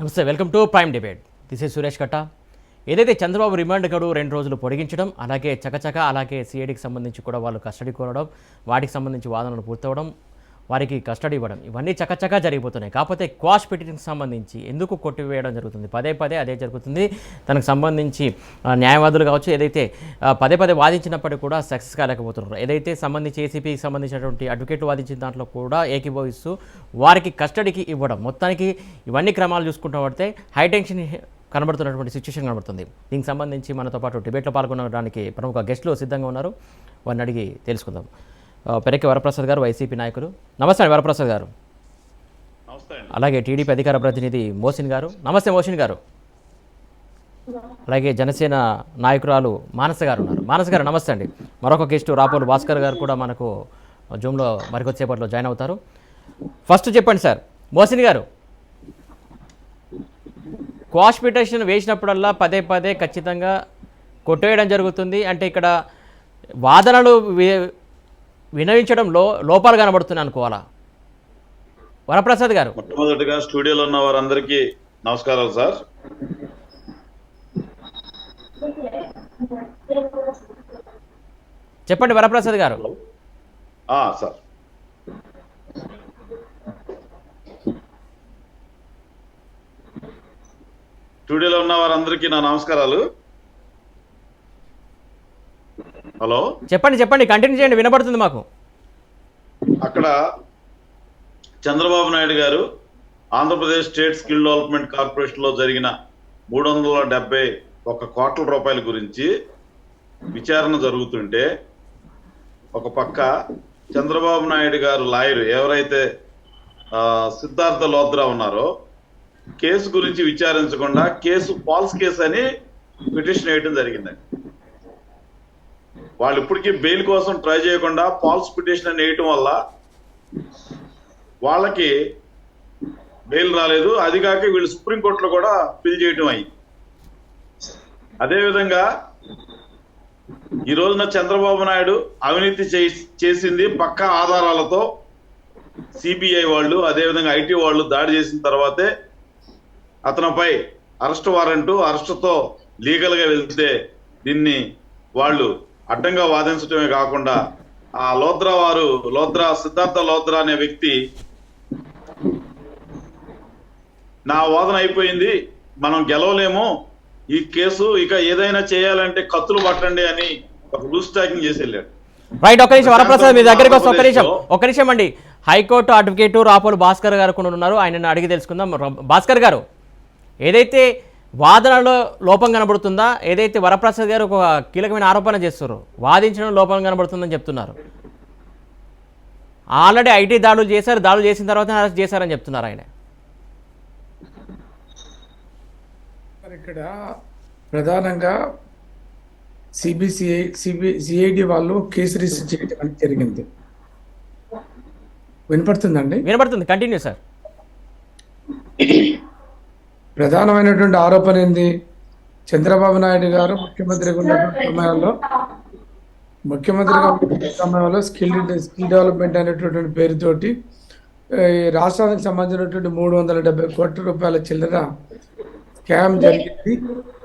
నమస్తే, welcome to prime debate. This is Suresh కట్ట. ఏదైతే చంద్రబాబు రిమాండ్ గడువు 2 రోజులు పొడిగించడం, అలాగే చకచక అలాగే సిఐడికి సంబంధించి కూడా వాళ్ళు కస్టడీ కోరడం, వాటికి సంబంధించి వాదనలు పూర్తవడం, వారికి కస్టడీ ఇవ్వడం, ఇవన్నీ చకచకా జరిగిపోతున్నాయి. కాకపోతే క్వాష్ పిటిషన్కి సంబంధించి ఎందుకు కొట్టివేయడం జరుగుతుంది? పదే పదే అదే జరుగుతుంది. తనకు సంబంధించి న్యాయవాదులు కావచ్చు, ఏదైతే పదే పదే వాదించినప్పటికీ కూడా సక్సెస్ కాలేకపోతున్నారు. ఏదైతే సంబంధించి ఏసీపీకి సంబంధించినటువంటి అడ్వకేట్లు వాదించిన దాంట్లో కూడా ఏకీభవిస్తూ వారికి కస్టడీకి ఇవ్వడం, మొత్తానికి ఇవన్నీ క్రమాలు చూసుకుంటూ పడితే హైటెన్షన్ కనబడుతున్నటువంటి సిచ్యువేషన్ కనబడుతుంది. దీనికి సంబంధించి మనతో పాటు డిబేట్లో పాల్గొనడానికి ప్రముఖ గెస్టులు సిద్ధంగా ఉన్నారు. వారిని అడిగి తెలుసుకుందాం. పెరక్కి వరప్రసాద్ గారు, వైసీపీ నాయకులు. నమస్తే వరప్రసాద్ గారు. అలాగే టీడీపీ అధికార ప్రతినిధి మోసిన్ గారు. నమస్తే మోసిన్ గారు. అలాగే జనసేన నాయకురాలు మానస గారు ఉన్నారు. మానస గారు నమస్తే అండి. మరొక గెస్టు రాపోలు భాస్కర్ గారు కూడా మనకు జూమ్లో మరికొద్దిసేపట్లో జాయిన్ అవుతారు. ఫస్ట్ చెప్పండి సార్, మోసిన్ గారు, క్వాష్ పిటిషన్ వేసినప్పుడల్లా పదే పదే ఖచ్చితంగా కొట్టేయడం జరుగుతుంది. అంటే ఇక్కడ వాదనలు వినవించడంలో లోపాలు కనబడుతున్నాయి అనుకోవాలా? వరప్రసాద్ గారు. మొట్టమొదటిగా స్టూడియోలో ఉన్న వారందరికీ నమస్కారాలు సార్. చెప్పండి వరప్రసాద్ గారు. సార్, స్టూడియోలో ఉన్న వారందరికీ నా నమస్కారాలు. హలో, చెప్పండి, కంటిన్యూ చేయండి, వినబడుతుంది మాకు. అక్కడ చంద్రబాబు నాయుడు గారు Andhra Pradesh state skill development corporation లో జరిగిన 371 కోట్ల రూపాయల గురించి విచారణ జరుగుతుంటే, ఒక పక్క చంద్రబాబు నాయుడు గారు లాయర్ ఎవరైతే సిద్ధార్థ లోద్రా ఉన్నారో కేసు గురించి విచారించకుండా కేసు ఫాల్స్ కేసు అని పిటిషన్ వేయడం జరిగిందండి. వాళ్ళు ఇప్పటికీ బెయిల్ కోసం ట్రై చేయకుండా ఫాల్స్ పిటిషన్ అని వేయటం వల్ల వాళ్ళకి బెయిల్ రాలేదు. అది కాక వీళ్ళు సుప్రీంకోర్టులో కూడా పిల్ చేయటం అయింది. అదేవిధంగా ఈ రోజున చంద్రబాబు నాయుడు అవినీతి చేసింది పక్కా ఆధారాలతో సిబిఐ వాళ్ళు, అదేవిధంగా ఐటీ వాళ్ళు దాడి చేసిన తర్వాతే అతనిపై అరెస్ట్ వారెంటు, అరెస్టుతో లీగల్గా వెళ్తే దీన్ని వాళ్ళు అడ్డంగా వాదించడమే కాకుండా ఆ సిద్ధార్థ లోద్రా అనే వ్యక్తి నా వాదన అయిపోయింది, మనం గెలవలేము, ఈ కేసు ఇక ఏదైనా చేయాలంటే కత్తులు పట్టండి అని ఒక రూల్ స్టాకింగ్ చేసి వెళ్ళాడు. రైట్, ఒక్క నిమిషం వరప్రసాద్, మీ దగ్గరికి వస్తే ఒక్క నిమిషం అండి. హైకోర్టు అడ్వకేటు రాపోలు భాస్కర్ గారు కూడా ఉన్నారు, ఆయనను అడిగి తెలుసుకుందాం. భాస్కర్ గారు, ఏదైతే వాదనలో లోపం కనబడుతుందా, ఏదైతే వరప్రసాద్ గారు ఒక కీలకమైన ఆరోపణ చేస్తున్నారు, వాదించడం లోపం కనబడుతుందని చెప్తున్నారు. ఆల్రెడీ ఐటీ దాడులు చేసిన తర్వాత అరెస్ట్ చేశారని చెప్తున్నారు ఆయన. ఇక్కడ ప్రధానంగా సిఐడి వాళ్ళు కేసు రిజిస్టర్ చేయడం జరిగింది. వినపడుతుందండి? వినపడుతుంది, కంటిన్యూ సార్. ప్రధానమైనటువంటి ఆరోపణ ఏంది? చంద్రబాబు నాయుడు గారు ముఖ్యమంత్రిగా ఉన్నటువంటి సమయంలో స్కిల్ డెవలప్మెంట్ అనేటటువంటి పేరుతోటి రాష్ట్రానికి సంబంధించినటువంటి 370 కోట్ల రూపాయల చిల్లర స్కామ్ జరిగింది,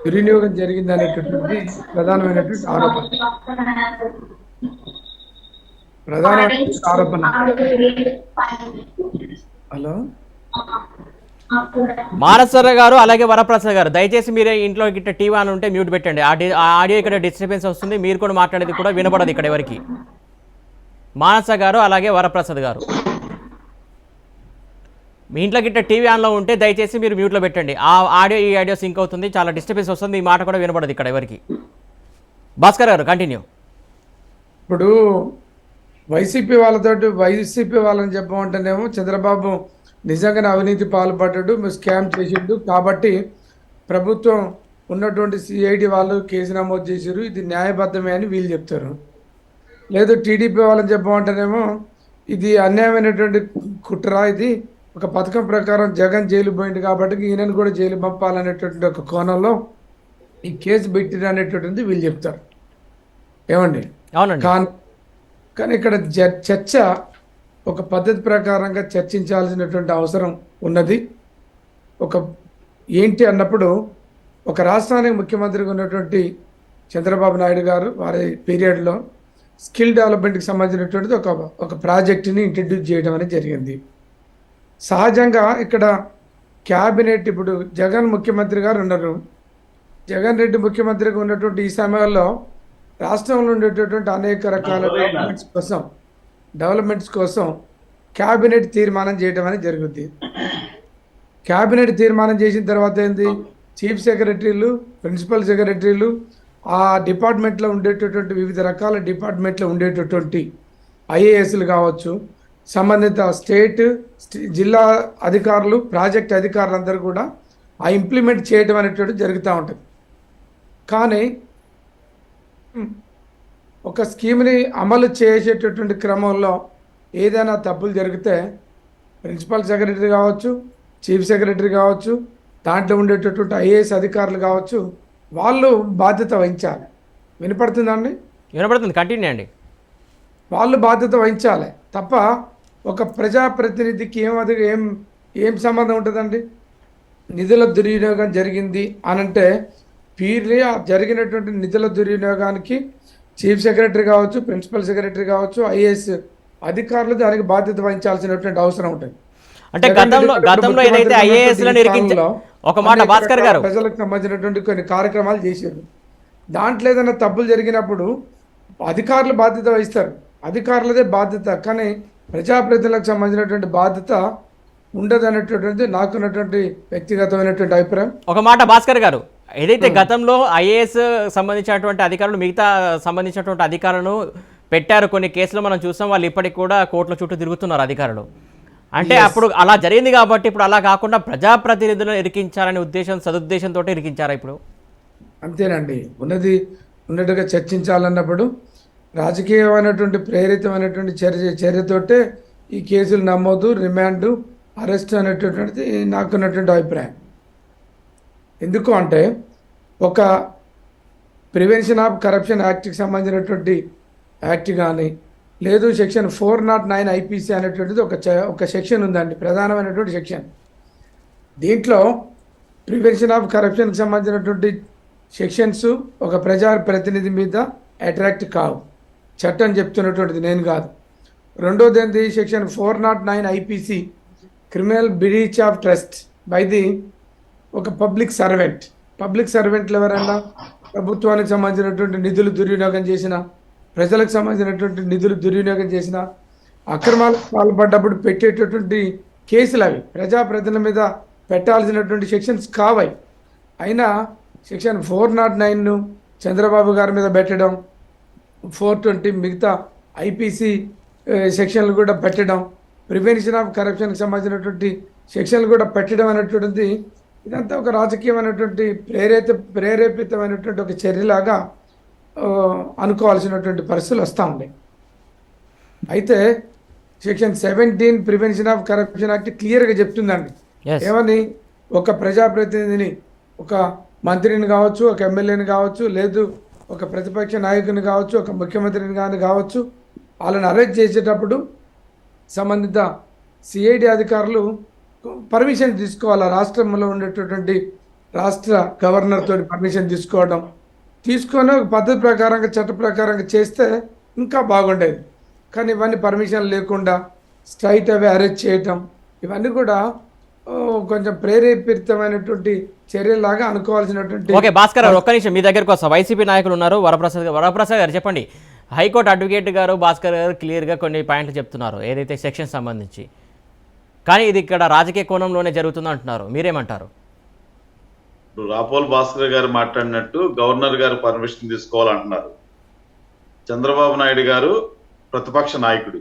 దుర్వినియోగం జరిగింది అనేటటువంటి ప్రధానమైనటువంటి ఆరోపణ. హలో, మానసర గారు అలాగే వరప్రసాద్ గారు, దయచేసి మీరే ఇంట్లో గిట్ట టీవీ అని ఉంటే మ్యూట్ పెట్టండి. ఆడియో ఇక్కడ డిస్టర్బెన్స్ వస్తుంది, మీరు కూడా మాట్లాడేది కూడా వినపడదు ఇక్కడ ఎవరికి. మానస గారు అలాగే వరప్రసాద్ గారు, మీ ఇంట్లో గిట్ట టీవీ ఆన్లో ఉంటే దయచేసి మీరు మ్యూట్లో పెట్టండి. ఆ ఆడియో ఈ ఆడియో సింక్ అవుతుంది, చాలా డిస్టర్బెన్స్ వస్తుంది, ఈ మాట కూడా వినపడదు ఇక్కడ ఎవరికి. భాస్కర్ గారు కంటిన్యూ. ఇప్పుడు వైసీపీ వాళ్ళని చెప్పమంటేనేమో చంద్రబాబు నిజంగానే అవినీతి పాల్పడ్డాడు, స్కామ్ చేసిండు కాబట్టి ప్రభుత్వం ఉన్నటువంటి సిఐడి వాళ్ళు కేసు నమోదు చేశారు, ఇది న్యాయబద్ధమే అని వీళ్ళు చెప్తారు. లేదు టీడీపీ వాళ్ళని చెప్పమంటేనేమో ఇది అన్యాయమైనటువంటి కుట్ర, ఇది ఒక పథకం ప్రకారం జగన్ జైలు పోయింది కాబట్టి ఈయనను కూడా జైలు పంపాలనేటువంటి ఒక కోణంలో ఈ కేసు పెట్టిరు అనేటువంటిది వీళ్ళు చెప్తారు. ఏమండి? అవునండి. కానీ ఇక్కడ చర్చ ఒక పద్ధతి ప్రకారంగా చర్చించాల్సినటువంటి అవసరం ఉన్నది. ఒక ఏంటి అన్నప్పుడు ఒక రాష్ట్రానికి ముఖ్యమంత్రిగా ఉన్నటువంటి చంద్రబాబు నాయుడు గారు వారి పీరియడ్లో స్కిల్ డెవలప్మెంట్కి సంబంధించినటువంటిది ఒక ప్రాజెక్టుని ఇంట్రడ్యూస్ చేయడం అనేది జరిగింది. సహజంగా ఇక్కడ క్యాబినెట్ ఇప్పుడు జగన్ ముఖ్యమంత్రి గారు ఉన్నారు. జగన్ రెడ్డి ముఖ్యమంత్రిగా ఉన్నటువంటి ఈ సమయంలో రాష్ట్రంలో ఉండేటటువంటి అనేక రకాల డెవలప్మెంట్స్ కోసం క్యాబినెట్ తీర్మానం చేయడం అనేది జరుగుద్ది. క్యాబినెట్ తీర్మానం చేసిన తర్వాత ఏంది, చీఫ్ సెక్రటరీలు, ప్రిన్సిపల్ సెక్రటరీలు, ఆ డిపార్ట్మెంట్లో ఉండేటటువంటి వివిధ రకాల డిపార్ట్మెంట్లో ఉండేటటువంటి ఐఏఎస్లు కావచ్చు, సంబంధిత జిల్లా అధికారులు, ప్రాజెక్ట్ అధికారులందరూ కూడా ఆ ఇంప్లిమెంట్ చేయడం అనేటువంటిది జరుగుతూ ఉంటుంది. కానీ ఒక స్కీమ్ని అమలు చేసేటటువంటి క్రమంలో ఏదైనా తప్పులు జరిగితే ప్రిన్సిపల్ సెక్రటరీ కావచ్చు, చీఫ్ సెక్రటరీ కావచ్చు, దాంట్లో ఉండేటటువంటి ఐఏఎస్ అధికారులు కావచ్చు, వాళ్ళు బాధ్యత వహించాలి. వినపడుతుందండి? వినపడుతుంది, కంటిన్యూ అండి. వాళ్ళు బాధ్యత వహించాలి తప్ప ఒక ప్రజాప్రతినిధికి ఏం సంబంధం ఉంటుందండి? నిధుల దుర్వినియోగం జరిగింది అనంటే ప్యూర్లీ జరిగినటువంటి నిధుల దుర్వినియోగానికి చీఫ్ సెక్రటరీ కావచ్చు, ప్రిన్సిపల్ సెక్రటరీ కావచ్చు, ఐఏఎస్ అధికారులు దానికి బాధ్యత వహించాల్సినటువంటి అవసరం ఉంటుంది. అంటే గతంలో ఏదైతే ఐఏఎస్లను ఇరికించారో ఒక మాట భాస్కర్ గారు ప్రజలకు సంబంధించినటువంటి కొన్ని కార్యక్రమాలు చేశారు. దాంట్లో ఏదైనా తప్పులు జరిగినప్పుడు అధికారులు బాధ్యత వహిస్తారు, అధికారులదే బాధ్యత. కానీ ప్రజాప్రతినిధులకు సంబంధించినటువంటి బాధ్యత ఉండదు అనేటటువంటి నాకున్నటువంటి వ్యక్తిగతమైనటువంటి అభిప్రాయం. ఒక మాట భాస్కర్ గారు, ఏదైతే గతంలో ఐఏఎస్ సంబంధించినటువంటి అధికారులు మిగతా సంబంధించినటువంటి అధికారులను పెట్టారు కొన్ని కేసులు మనం చూసాం, వాళ్ళు ఇప్పటికి కూడా కోర్టుల చుట్టూ తిరుగుతున్నారు అధికారులు. అంటే అప్పుడు అలా జరిగింది కాబట్టి ఇప్పుడు అలా కాకుండా ప్రజాప్రతినిధులను ఇరికించాలనే సదుద్దేశంతో ఇరికించారా ఇప్పుడు? అంతేనండి, ఉన్నట్టుగా చర్చించాలన్నప్పుడు రాజకీయమైనటువంటి ప్రేరితమైనటువంటి చర్యతోటే ఈ కేసులు నమోదు, రిమాండ్, అరెస్ట్ అనేటటువంటిది నాకున్నటువంటి అభిప్రాయం. ఎందుకు అంటే ఒక ప్రివెన్షన్ ఆఫ్ కరప్షన్ యాక్ట్కి సంబంధించినటువంటి యాక్ట్ కానీ లేదు, సెక్షన్ 409 ఐపీసీ అనేటువంటిది ఒక సెక్షన్ ఉందండి, ప్రధానమైనటువంటి సెక్షన్. దీంట్లో ప్రివెన్షన్ ఆఫ్ కరప్షన్కి సంబంధించినటువంటి సెక్షన్స్ ఒక ప్రజాప్రతినిధి మీద అట్రాక్ట్ కావు, చట్టం చెప్తున్నటువంటిది, నేను కాదు. రెండోది ఏంటి, section 409 IPC criminal breach of trust by the ఒక పబ్లిక్ సర్వెంట్లు ఎవరైనా ప్రభుత్వానికి సంబంధించినటువంటి నిధులు దుర్వినియోగం చేసిన, ప్రజలకు సంబంధించినటువంటి నిధులు దుర్వినియోగం చేసిన, అక్రమాలకు పాల్పడ్డప్పుడు పెట్టేటటువంటి కేసులు అవి ప్రజాప్రతినిధుల మీద పెట్టాల్సినటువంటి సెక్షన్స్ కావాయి. అయినా సెక్షన్ 409ను చంద్రబాబు గారి మీద పెట్టడం, 420 మిగతా ఐపీసీ సెక్షన్లు కూడా పెట్టడం, ప్రివెన్షన్ ఆఫ్ కరప్షన్కి సంబంధించినటువంటి సెక్షన్లు కూడా పెట్టడం అనేటువంటిది ఇదంతా ఒక రాజకీయమైనటువంటి ప్రేరేపితమైనటువంటి ఒక చర్యలాగా అనుకోవాల్సినటువంటి పరిస్థితులు వస్తూ ఉన్నాయి. అయితే section 17 prevention of corruption act క్లియర్గా చెప్తుందండి, ఏమని, ఒక ప్రజాప్రతినిధిని, ఒక మంత్రిని కావచ్చు, ఒక ఎమ్మెల్యేని కావచ్చు, లేదు ఒక ప్రతిపక్ష నాయకుని కావచ్చు, ఒక ముఖ్యమంత్రిని కానీ కావచ్చు, వాళ్ళని అరెస్ట్ చేసేటప్పుడు సంబంధిత సిఐడి అధికారులు పర్మిషన్ తీసుకోవాలి. రాష్ట్రంలో ఉండేటటువంటి రాష్ట్ర గవర్నర్ తోటి పర్మిషన్ తీసుకొని ఒక పద్ధతి ప్రకారంగా చట్ట ప్రకారంగా చేస్తే ఇంకా బాగుండేది. కానీ ఇవన్నీ పర్మిషన్ లేకుండా స్ట్రైట్ అవే అరెస్ట్ చేయటం, ఇవన్నీ కూడా కొంచెం ప్రేరేపితమైనటువంటి చర్యలాగా అనుకోవాల్సినటువంటి. ఓకే భాస్కర్ గారు, ఒక్క నిమిషం మీ దగ్గరకు వస్తా. వైసీపీ నాయకులు ఉన్నారు, వరప్రసాద్ గారు చెప్పండి. హైకోర్టు అడ్వకేట్ గారు భాస్కర్ గారు క్లియర్గా కొన్ని పాయింట్లు చెప్తున్నారు ఏదైతే సెక్షన్ సంబంధించి, కానీ ఇది ఇక్కడ రాజకీయ కోణంలోనే జరుగుతుంది అంటున్నారు, మీరేమంటారు? రాపోల్ భాస్కర్ గారు మాట్లాడినట్టు గవర్నర్ గారు పర్మిషన్ తీసుకోవాలంటున్నారు. చంద్రబాబు నాయుడు గారు ప్రతిపక్ష నాయకుడు,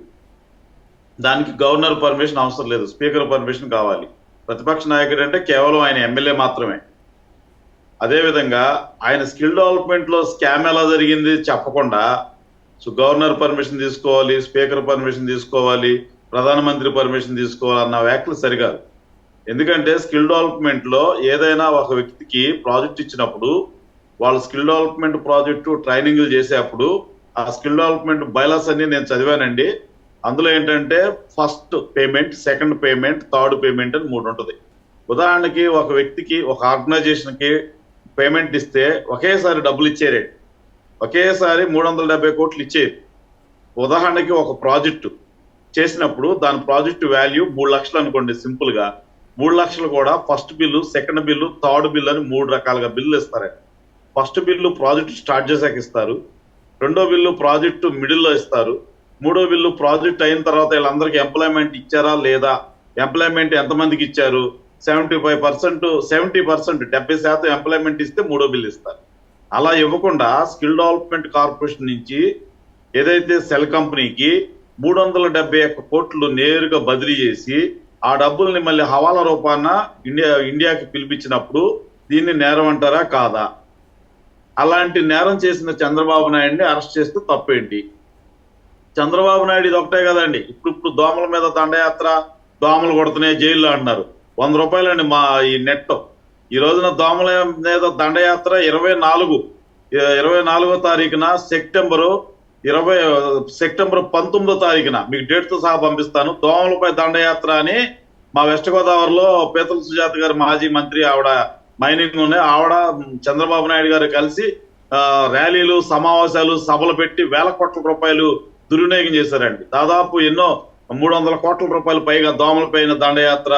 దానికి గవర్నర్ పర్మిషన్ అవసరం లేదు, స్పీకర్ పర్మిషన్ కావాలి. ప్రతిపక్ష నాయకుడు అంటే కేవలం ఆయన ఎమ్మెల్యే మాత్రమే. అదేవిధంగా ఆయన స్కిల్ డెవలప్మెంట్లో స్కామ్ ఎలా జరిగింది చెప్పకుండా గవర్నర్ పర్మిషన్ తీసుకోవాలి, స్పీకర్ పర్మిషన్ తీసుకోవాలి, ప్రధానమంత్రి పర్మిషన్ తీసుకోవాలి అన్న వ్యాఖ్యలు సరికాదు. ఎందుకంటే స్కిల్ డెవలప్మెంట్లో ఏదైనా ఒక వ్యక్తికి ప్రాజెక్ట్ ఇచ్చినప్పుడు వాళ్ళు స్కిల్ డెవలప్మెంట్ ప్రాజెక్టు ట్రైనింగ్లు చేసేటప్పుడు ఆ స్కిల్ డెవలప్మెంట్ బైలాస్ అన్ని నేను చదివానండి. అందులో ఏంటంటే first payment, second payment, third payment అని 3 ఉంటుంది. ఉదాహరణకి ఒక వ్యక్తికి, ఒక ఆర్గనైజేషన్కి పేమెంట్ ఇస్తే ఒకేసారి డబ్బులు ఇచ్చే రేట్, ఒకేసారి 370 కోట్లు ఇచ్చేది. ఉదాహరణకి ఒక ప్రాజెక్టు చేసినప్పుడు దాని ప్రాజెక్ట్ వాల్యూ 3 లక్షలు అనుకోండి, సింపుల్ గా 3 లక్షలు కూడా first bill, second bill, third bill అని 3 రకాలుగా బిల్లు ఇస్తారండి. ఫస్ట్ బిల్లు ప్రాజెక్ట్ స్టార్ట్ చేశాక ఇస్తారు, రెండో బిల్లు ప్రాజెక్టు మిడిల్లో ఇస్తారు, మూడో బిల్లు ప్రాజెక్ట్ అయిన తర్వాత వీళ్ళందరికీ ఎంప్లాయ్మెంట్ ఇచ్చారా లేదా, ఎంప్లాయ్మెంట్ ఎంతమందికి ఇచ్చారు, 70% ఎంప్లాయ్మెంట్ ఇస్తే మూడో బిల్లు ఇస్తారు. అలా ఇవ్వకుండా స్కిల్ డెవలప్మెంట్ కార్పొరేషన్ నుంచి ఏదైతే సెల్ కంపెనీకి 371 కోట్లు నేరుగా బదిలీ చేసి ఆ డబ్బుల్ని మళ్ళీ హవాలా రూపాన ఇండియాకి పిలిపించినప్పుడు దీన్ని నేరం అంటారా కాదా? అలాంటి నేరం చేసిన చంద్రబాబు నాయుడిని అరెస్ట్ చేస్తే తప్పేంటి? చంద్రబాబు నాయుడు ఇది ఒకటే కదండి, ఇప్పుడు దోమల మీద దండయాత్ర, దోమలు కొడుతున్నాయి జైల్లో అంటున్నారు. 100 రూపాయలండి మా ఈ నెట్. ఈ రోజున దోమల మీద దండయాత్ర 24వ తారీఖున సెప్టెంబర్ 19వ తారీఖున మీకు డేట్ తో సహా పంపిస్తాను. దోమలపై దండయాత్ర అని మా వెస్ట్ గోదావరిలో పీతల సుజాత గారు మాజీ మంత్రి, ఆవిడ మైనింగ్ ఉన్నాయి, ఆవిడ చంద్రబాబు నాయుడు గారు కలిసి ర్యాలీలు, సమావేశాలు, సభలు పెట్టి వేల కోట్ల రూపాయలు దుర్వినియోగం చేశారండి. దాదాపు ఎన్నో 300 కోట్ల రూపాయలు పైగా దోమలపైన దండయాత్ర,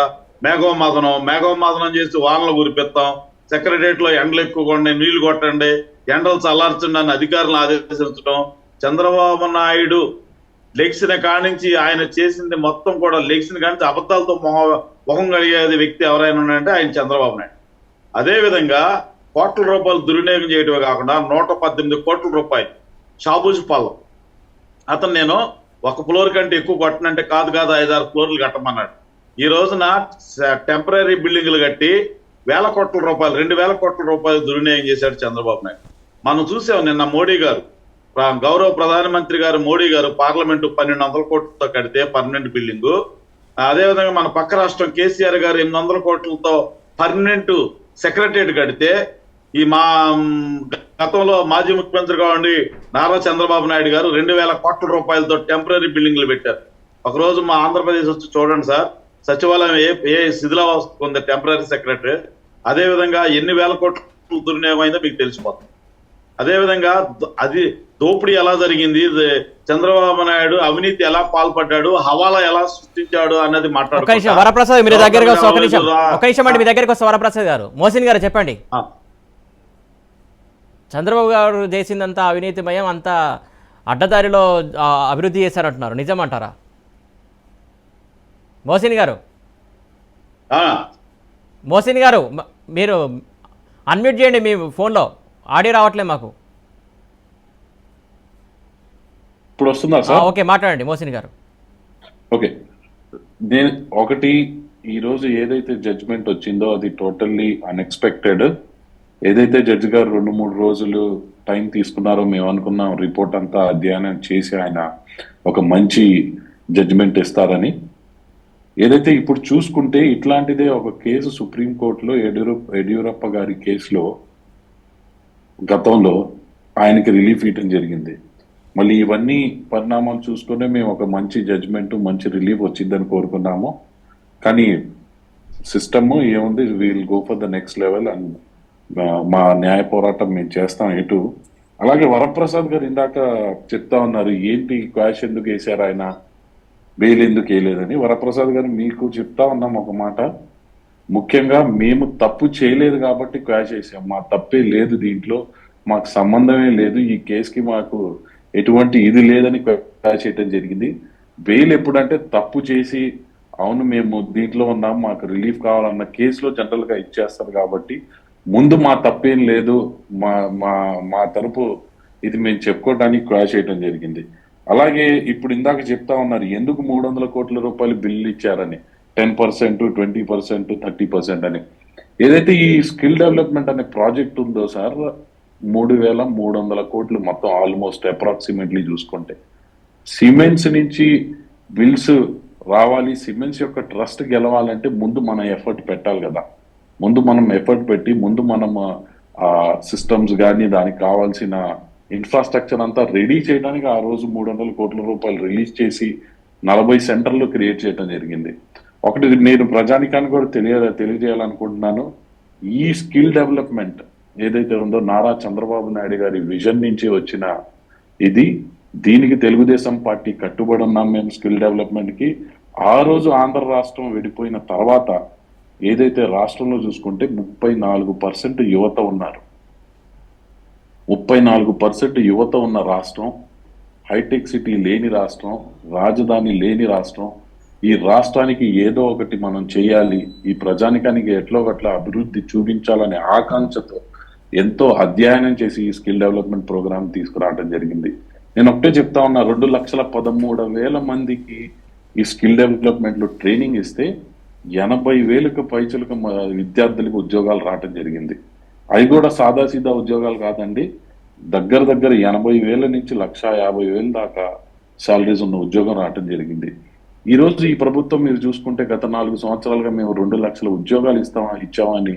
మేఘోమాదనం చేసి వానలు కురిపిస్తాం, సెక్రటరియట్ లో ఎండలు ఎక్కువగా ఉండే నీళ్లు కొట్టండి, ఎండలు చల్లార్చండి అని అధికారులను ఆదేశించడం. చంద్రబాబు నాయుడు లెగ్సిన కానించి ఆయన చేసింది మొత్తం కూడా లెగ్సిన కానించి అబద్ధాలతో మొహం కలిగేది వ్యక్తి ఎవరైనా ఉన్నాయంటే ఆయన చంద్రబాబు నాయుడు. అదే విధంగా కోట్ల రూపాయలు దుర్వినియోగం చేయడమే కాకుండా 118 కోట్ల రూపాయలు షాబూజు పల్లం అతను నేను ఒక ఫ్లోర్ కంటే ఎక్కువ కట్టనంటే కాదు 5-6 ఫ్లోర్లు కట్టమన్నాడు. ఈ రోజున టెంపరీ బిల్డింగ్లు కట్టి 1000 కోట్ల రూపాయలు, 2000 కోట్ల రూపాయలు దుర్వినియోగం చేశాడు చంద్రబాబు నాయుడు. మనం చూసాం నిన్న మోడీ గారు, గౌరవ ప్రధానమంత్రి గారు మోడీ గారు పార్లమెంటు 1200 కోట్లతో కడితే పర్మనెంట్ బిల్డింగు. అదేవిధంగా మన పక్క రాష్ట్రం కేసీఆర్ గారు 800 కోట్లతో పర్మనెంట్ సెక్రటరియట్ కడితే, ఈ మా గతంలో మాజీ ముఖ్యమంత్రిగా ఉండి నారా చంద్రబాబు నాయుడు గారు 2000 కోట్ల రూపాయలతో టెంపరీ బిల్డింగ్లు పెట్టారు. ఒకరోజు మా ఆంధ్రప్రదేశ్ వచ్చి చూడండి సార్, సచివాలయం ఏ శిథిలావస్థ ఉంది టెంపరీ సెక్రటరీ. అదేవిధంగా ఎన్ని వేల కోట్లు దుర్వినియోగం అయిందో మీకు తెలిసిపోతుంది. అదేవిధంగా అది దోపిడీ ఎలా జరిగింది, చంద్రబాబు నాయుడు అవినీతి ఎలా పాల్పడ్డాడు, హవాలా ఎలా సృష్టించాడు అన్నది మాట్లాడుతున్నారు. వరప్రసాద్ మీ దగ్గరకు వస్తే ఒక నిమిషం అండి, మీ దగ్గరకు వస్తే వరప్రసాద్ గారు, మోసిన్ గారు చెప్పండి. చంద్రబాబు గారు చేసిందంతా అవినీతిమయం, అంతా అడ్డదారిలో అభివృద్ధి చేశారంటున్నారు, నిజమంటారా? మోసిన్ గారు మీరు అన్మ్యూట్ చేయండి, మీ ఫోన్లో ఆడియో రావట్లేదు మాకు. ఇప్పుడు వస్తుందా సార్? ఓకే, మాట్లాడండి మోసిన్ గారు. ఓకే, నేను ఈరోజు ఏదైతే జడ్జిమెంట్ వచ్చిందో అది టోటల్లీ అన్ఎక్స్పెక్టెడ్. ఏదైతే జడ్జి గారు 2-3 రోజులు టైం తీసుకున్నారో మేము అనుకున్నాం రిపోర్ట్ అంతా అధ్యయనం చేసి ఆయన ఒక మంచి జడ్జిమెంట్ ఇస్తారని. ఏదైతే ఇప్పుడు చూసుకుంటే ఇట్లాంటిదే ఒక కేసు సుప్రీంకోర్టులో యడ్యూరప్ప గారి కేసులో గతంలో ఆయనకి రిలీఫ్ ఇవ్వటం జరిగింది. మళ్ళీ ఇవన్నీ పరిణామాలు చూసుకుంటే మేము ఒక మంచి జడ్జిమెంట్, మంచి రిలీఫ్ వచ్చిందని కోరుకున్నాము. కానీ సిస్టమ్ ఏముంది, will go for the next level and మా న్యాయ పోరాటం మేము చేస్తాం ఎటు. అలాగే వరప్రసాద్ గారు ఇందాక చెప్తా ఉన్నారు, ఏంటి క్వాష్ ఎందుకు వేశారు ఆయన, బెయిల్ ఎందుకు వేయలేదని. వరప్రసాద్ గారు మీకు చెప్తా ఉన్నాం ఒక మాట, ముఖ్యంగా మేము తప్పు చేయలేదు కాబట్టి క్వాష్ వేసాం, మా తప్పే లేదు, దీంట్లో మాకు సంబంధమే లేదు, ఈ కేసుకి మాకు ఎటువంటి ఇది లేదని క్వాష్ చేయడం జరిగింది. బెయిల్ ఎప్పుడంటే తప్పు చేసి అవును మేము దీంట్లో ఉన్నాం మాకు రిలీఫ్ కావాలన్న కేసులో జనరల్ గా ఇచ్చేస్తారు కాబట్టి ముందు మా తప్పేం లేదు, మా తరపు ఇది మేము చెప్పుకోవడానికి క్వాష్ చేయడం జరిగింది. అలాగే ఇప్పుడు ఇందాక చెప్తా ఉన్నారు ఎందుకు 300 కోట్ల రూపాయలు బిల్లు ఇచ్చారని, 10%, 20%, 30% అని. ఏదైతే ఈ స్కిల్ డెవలప్మెంట్ అనే ప్రాజెక్ట్ ఉందో సార్, 3300 కోట్లు మొత్తం, ఆల్మోస్ట్ అప్రాక్సిమేట్లీ చూసుకుంటే. సిమెంట్స్ నుంచి బిల్స్ రావాలి, సిమెంట్స్ యొక్క ట్రస్ట్ గెలవాలంటే ముందు మనం ఎఫర్ట్ పెట్టాలి కదా. ముందు మనం ఎఫర్ట్ పెట్టి ముందు మనం సిస్టమ్స్ కానీ దానికి కావాల్సిన ఇన్ఫ్రాస్ట్రక్చర్ అంతా రెడీ చేయడానికి ఆ రోజు 300 కోట్ల రూపాయలు రిలీజ్ చేసి 40 సెంటర్లు క్రియేట్ చేయడం జరిగింది. ఒకటి నేను ప్రజానికానికి కూడా తెలియజేయాలనుకుంటున్నాను. ఈ స్కిల్ డెవలప్మెంట్ ఏదైతే ఉందో నారా చంద్రబాబు నాయుడు గారి విజన్ నుంచి వచ్చిన ఇది, దీనికి తెలుగుదేశం పార్టీ కట్టుబడి ఉన్నాం మేము స్కిల్ డెవలప్మెంట్ కి. ఆ రోజు ఆంధ్ర రాష్ట్రం విడిపోయిన తర్వాత ఏదైతే రాష్ట్రంలో చూసుకుంటే 34% యువత ఉన్నారు. 34% యువత ఉన్న రాష్ట్రం, హైటెక్ సిటీ లేని రాష్ట్రం, రాజధాని లేని రాష్ట్రం. ఈ రాష్ట్రానికి ఏదో ఒకటి మనం చేయాలి, ఈ ప్రజానికానికి ఎట్లో ఒకట్ల అభివృద్ధి చూపించాలనే ఆకాంక్షతో ఎంతో అధ్యయనం చేసి ఈ స్కిల్ డెవలప్మెంట్ ప్రోగ్రామ్ తీసుకురావడం జరిగింది. నేను ఒకటే చెప్తా ఉన్నా, 2,13,000 మందికి ఈ స్కిల్ డెవలప్మెంట్ లో ట్రైనింగ్ ఇస్తే 80,000కు పైచులకు విద్యార్థులకు ఉద్యోగాలు రావటం జరిగింది. అవి కూడా సాదాసీదా ఉద్యోగాలు కాదండి, దగ్గర 80,000 నుంచి 1,50,000 దాకా శాలరీస్ ఉన్న ఉద్యోగం రావటం జరిగింది. ఈ రోజు ఈ ప్రభుత్వం మీరు చూసుకుంటే గత 4 సంవత్సరాలుగా మేము 2 లక్షల ఉద్యోగాలు ఇచ్చామని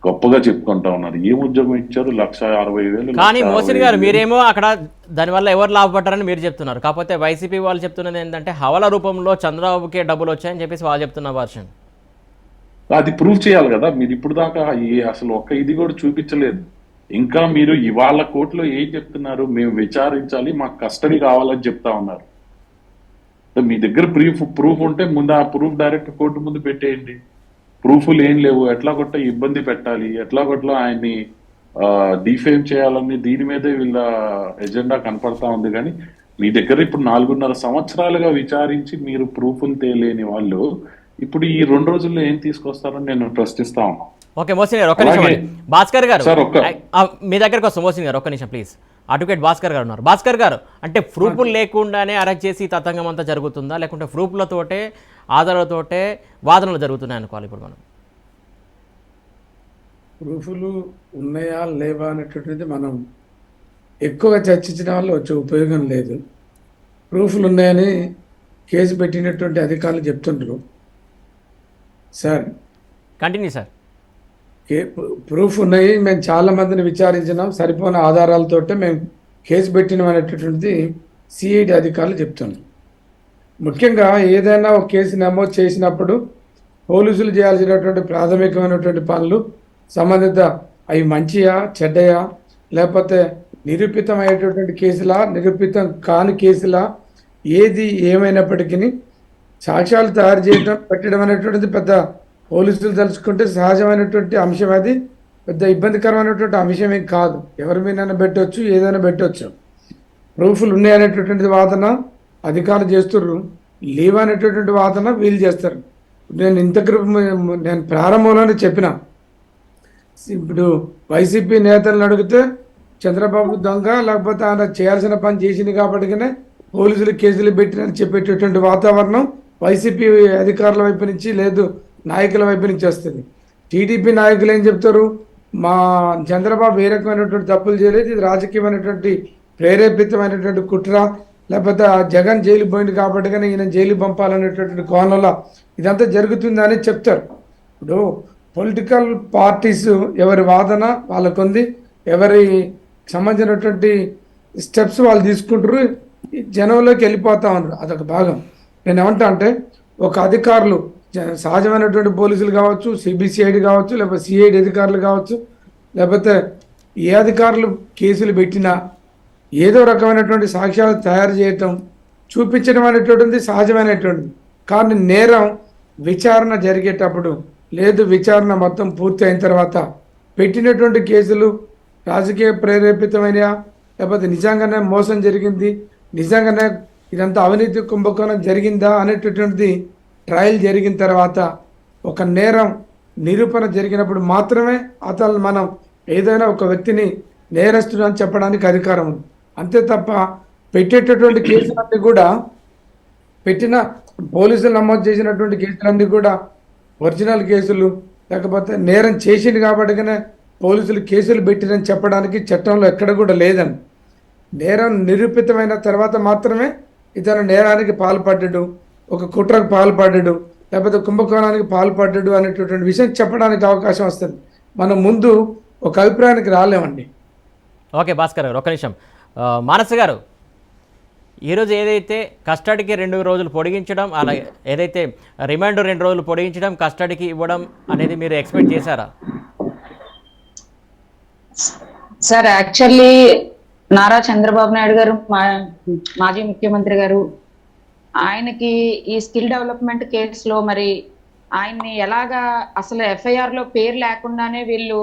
గొప్పగా చెప్పుకుంటా ఉన్నారు. ఏం ఉద్యోగం ఇచ్చారు? 1,60,000. కానీ మోసిన్ గారు మీరేమో అక్కడ దానివల్ల ఎవరు లాభపడ్డారని మీరు చెప్తున్నారు. కాకపోతే వైసీపీ వాళ్ళు చెప్తున్నది ఏంటంటే హవాలా రూపంలో చంద్రబాబుకే డబ్బులు వచ్చాయని చెప్పేసి వాళ్ళు చెప్తున్న వర్షన్. అది ప్రూవ్ చేయాలి కదా. మీరు ఇప్పుడు దాకా అసలు ఒక్క ఇది కూడా చూపించలేదు. ఇంకా మీరు ఇవాళ కోర్టులో ఏం చెప్తున్నారు? మేము విచారించాలి, మాకు కస్టడీ కావాలని చెప్తా ఉన్నారు. మీ దగ్గర ప్రూఫ్ ఉంటే ముందు ఆ ప్రూఫ్ డైరెక్ట్ కోర్టు ముందు పెట్టేయండి. ప్రూఫ్లు ఏం లేవు, ఎట్లా కొట్ట ఇబ్బంది పెట్టాలి, ఎట్లా కొట్ల ఆయన్ని డిఫేమ్ చేయాలని దీని మీదే వీళ్ళ ఎజెండా కనపడతా ఉంది. కానీ మీ దగ్గర ఇప్పుడు 4.5 సంవత్సరాలుగా విచారించి మీరు ప్రూఫ్లు తేలేని వాళ్ళు ఇప్పుడు ఈ 2 రోజుల్లో ఏం తీసుకొస్తారని నేను ప్రశ్నిస్తా ఉన్నా. ఓకే మోసిన్ గారు ఒక్క నిమిషం. భాస్కర్ గారు సార్, మీ దగ్గరకు వస్తాం. మోసిన్ గారు ఒక్క నిమిషం ప్లీజ్. అడ్వకేట్ భాస్కర్ గారు ఉన్నారు. భాస్కర్ గారు, అంటే ప్రూఫ్లు లేకుండానే అరెస్ట్ చేసి తతంగం అంతా జరుగుతుందా, లేకుంటే ప్రూఫ్లతోటే ఆధారాలతోటే వాదనలు జరుగుతున్నాయి అనుకోవాలి ఇప్పుడు మనం? ప్రూఫ్లు ఉన్నాయా లేవా అనేటువంటిది మనం ఎక్కువగా చర్చించిన వల్ల వచ్చే ఉపయోగం లేదు. ప్రూఫ్లు ఉన్నాయని కేసు పెట్టినటువంటి అధికారులు చెప్తుండ్రు. Sir continue sir. ప్రూఫ్ ఉన్నాయి, మేము చాలా మందిని విచారించినాం, సరిపోయిన ఆధారాలతోటే మేము కేసు పెట్టినాం అనేటటువంటిది సిఐడి అధికారులు చెప్తున్నారు. ముఖ్యంగా ఏదైనా ఒక కేసు నమోదు చేసినప్పుడు పోలీసులు చేయాల్సినటువంటి ప్రాథమికమైనటువంటి పనులు సంబంధిత అవి మంచియా చెడ్డయా, లేకపోతే నిరూపితమైనటువంటి కేసులా నిరూపితం కాని కేసులా, ఏది ఏమైనప్పటికీ సాక్ష్యాలు తయారు చేయడం పెట్టడం అనేటువంటిది పెద్ద పోలీసులు తెలుసుకుంటే సహజమైనటువంటి అంశం. అది పెద్ద ఇబ్బందికరమైనటువంటి అంశం ఏం కాదు. ఎవరి మీదైనా పెట్టవచ్చు, ఏదైనా పెట్టవచ్చు. ప్రూఫ్లు ఉన్నాయనేటటువంటి వాదన అధికారులు చేస్తుర్రు, లీవ్ అనేటటువంటి వాదన వీళ్ళు చేస్తారు. నేను ప్రారంభంలోనే చెప్పిన, ఇప్పుడు వైసీపీ నేతలను అడిగితే చంద్రబాబు దొంగ, లేకపోతే ఆయన చేయాల్సిన పని చేసింది కాబట్టినే పోలీసులు కేసులు పెట్టినని చెప్పేటటువంటి వాతావరణం వైసీపీ అధికారుల వైపు నుంచి లేదు, నాయకుల వైపు నుంచి వస్తుంది. టీడీపీ నాయకులు ఏం చెప్తారు? మా చంద్రబాబు ఏ రకమైనటువంటి తప్పులు చేయలేదు, ఇది రాజకీయమైనటువంటి ప్రేరేపితమైనటువంటి కుట్ర, లేకపోతే ఆ జగన్ జైలు పోయింది కాబట్టి కానీ ఈయన జైలు పంపాలనేటటువంటి కోణంలో ఇదంతా జరుగుతుందని చెప్తారు. ఇప్పుడు పొలిటికల్ పార్టీస్ ఎవరి వాదన వాళ్ళకుంది, ఎవరి సంబంధించినటువంటి స్టెప్స్ వాళ్ళు తీసుకుంటారు, జనంలోకి వెళ్ళిపోతా ఉన్నారు. అదొక భాగం. నేను ఏమంటా అంటే, ఒక అధికారులు సహజమైనటువంటి పోలీసులు కావచ్చు, సిబిసిఐడి కావచ్చు, లేకపోతే సిఐడి అధికారులు కావచ్చు, లేకపోతే ఏ అధికారులు కేసులు పెట్టినా ఏదో రకమైనటువంటి సాక్ష్యాలు తయారు చేయటం, చూపించడం అనేటువంటిది సహజమైనటువంటిది. కానీ నేరం విచారణ జరిగేటప్పుడు లేదు, విచారణ మొత్తం పూర్తి అయిన తర్వాత పెట్టినటువంటి కేసులు రాజకీయ ప్రేరేపితమైనయా, లేకపోతే నిజంగానే మోసం జరిగింది, నిజంగానే ఇదంతా అవినీతి కుంభకోణం జరిగిందా అనేటటువంటిది ట్రయల్ జరిగిన తర్వాత ఒక నేరం నిరూపణ జరిగినప్పుడు మాత్రమే అతను మనం ఏదైనా ఒక వ్యక్తిని నేరస్తుడు అని చెప్పడానికి అధికారం ఉంది. అంతే తప్ప పెట్టేటటువంటి కేసులన్నీ కూడా, పెట్టిన పోలీసులు నమోదు చేసినటువంటి కేసులన్నీ కూడా ఒరిజినల్ కేసులు, లేకపోతే నేరం చేసింది కాబట్టిగానే పోలీసులు కేసులు పెట్టిరని చెప్పడానికి చట్టంలో ఎక్కడ కూడా లేదని. నేరం నిరూపితమైన తర్వాత మాత్రమే ఇతను నేరానికి పాల్పడ్డాడు, ఒక కుట్రకు పాల్పడ్డాడు, లేకపోతే కుంభకోణానికి పాల్పడ్డాడు అనేటటువంటి విషయం చెప్పడానికి అవకాశం వస్తుంది. మనం ముందు ఒక అభిప్రాయానికి రాలేమండి. ఓకే భాస్కర్ గారు ఒక్క నిమిషం. మానస గారు, ఈరోజు ఏదైతే కస్టడీకి 2 రోజులు పొడిగించడం, అలా ఏదైతే రిమాండ్ 2 రోజులు పొడిగించడం, కస్టడీకి ఇవ్వడం అనేది మీరు ఎక్స్పెక్ట్ చేశారా? సార్ యాక్చువల్లీ నారా చంద్రబాబు నాయుడు గారు మాజీ ముఖ్యమంత్రి గారు ఆయనకి ఈ స్కిల్ డెవలప్మెంట్ కేసులో మరి ఆయన్ని ఎలాగా అసలు ఎఫ్ఐఆర్ లో పేరు లేకుండానే వీళ్ళు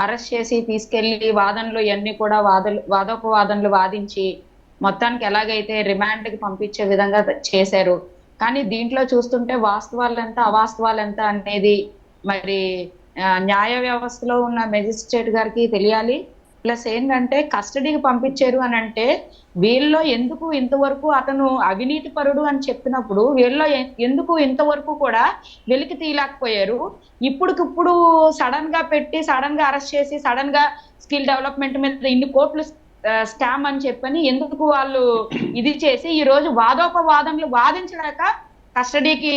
అరెస్ట్ చేసి తీసుకెళ్లి వాదనలు ఇవన్నీ కూడా వాదోపవాదనలు వాదించి మొత్తానికి ఎలాగైతే రిమాండ్ కి పంపించే విధంగా చేశారు. కానీ దీంట్లో చూస్తుంటే వాస్తవాలు ఎంత అవాస్తవాలు ఎంత అనేది మరి న్యాయ వ్యవస్థలో ఉన్న మెజిస్ట్రేట్ గారికి తెలియాలి. ప్లస్ ఏంటంటే కస్టడీకి పంపించారు అని అంటే వీళ్ళలో ఎందుకు ఇంతవరకు అతను అవినీతి పరుడు అని చెప్పినప్పుడు వీళ్ళలో ఎందుకు ఇంతవరకు కూడా వెలికి తీయలేకపోయారు? ఇప్పుడుకిప్పుడు సడన్ గా పెట్టి సడన్ గా అరెస్ట్ చేసి సడన్ గా స్కిల్ డెవలప్మెంట్ మీద ఇన్ని కోట్లు స్కామ్ అని చెప్పని ఎందుకు వాళ్ళు ఇది చేసి ఈ రోజు వాదోపవాదనలు వాదించలేక కస్టడీకి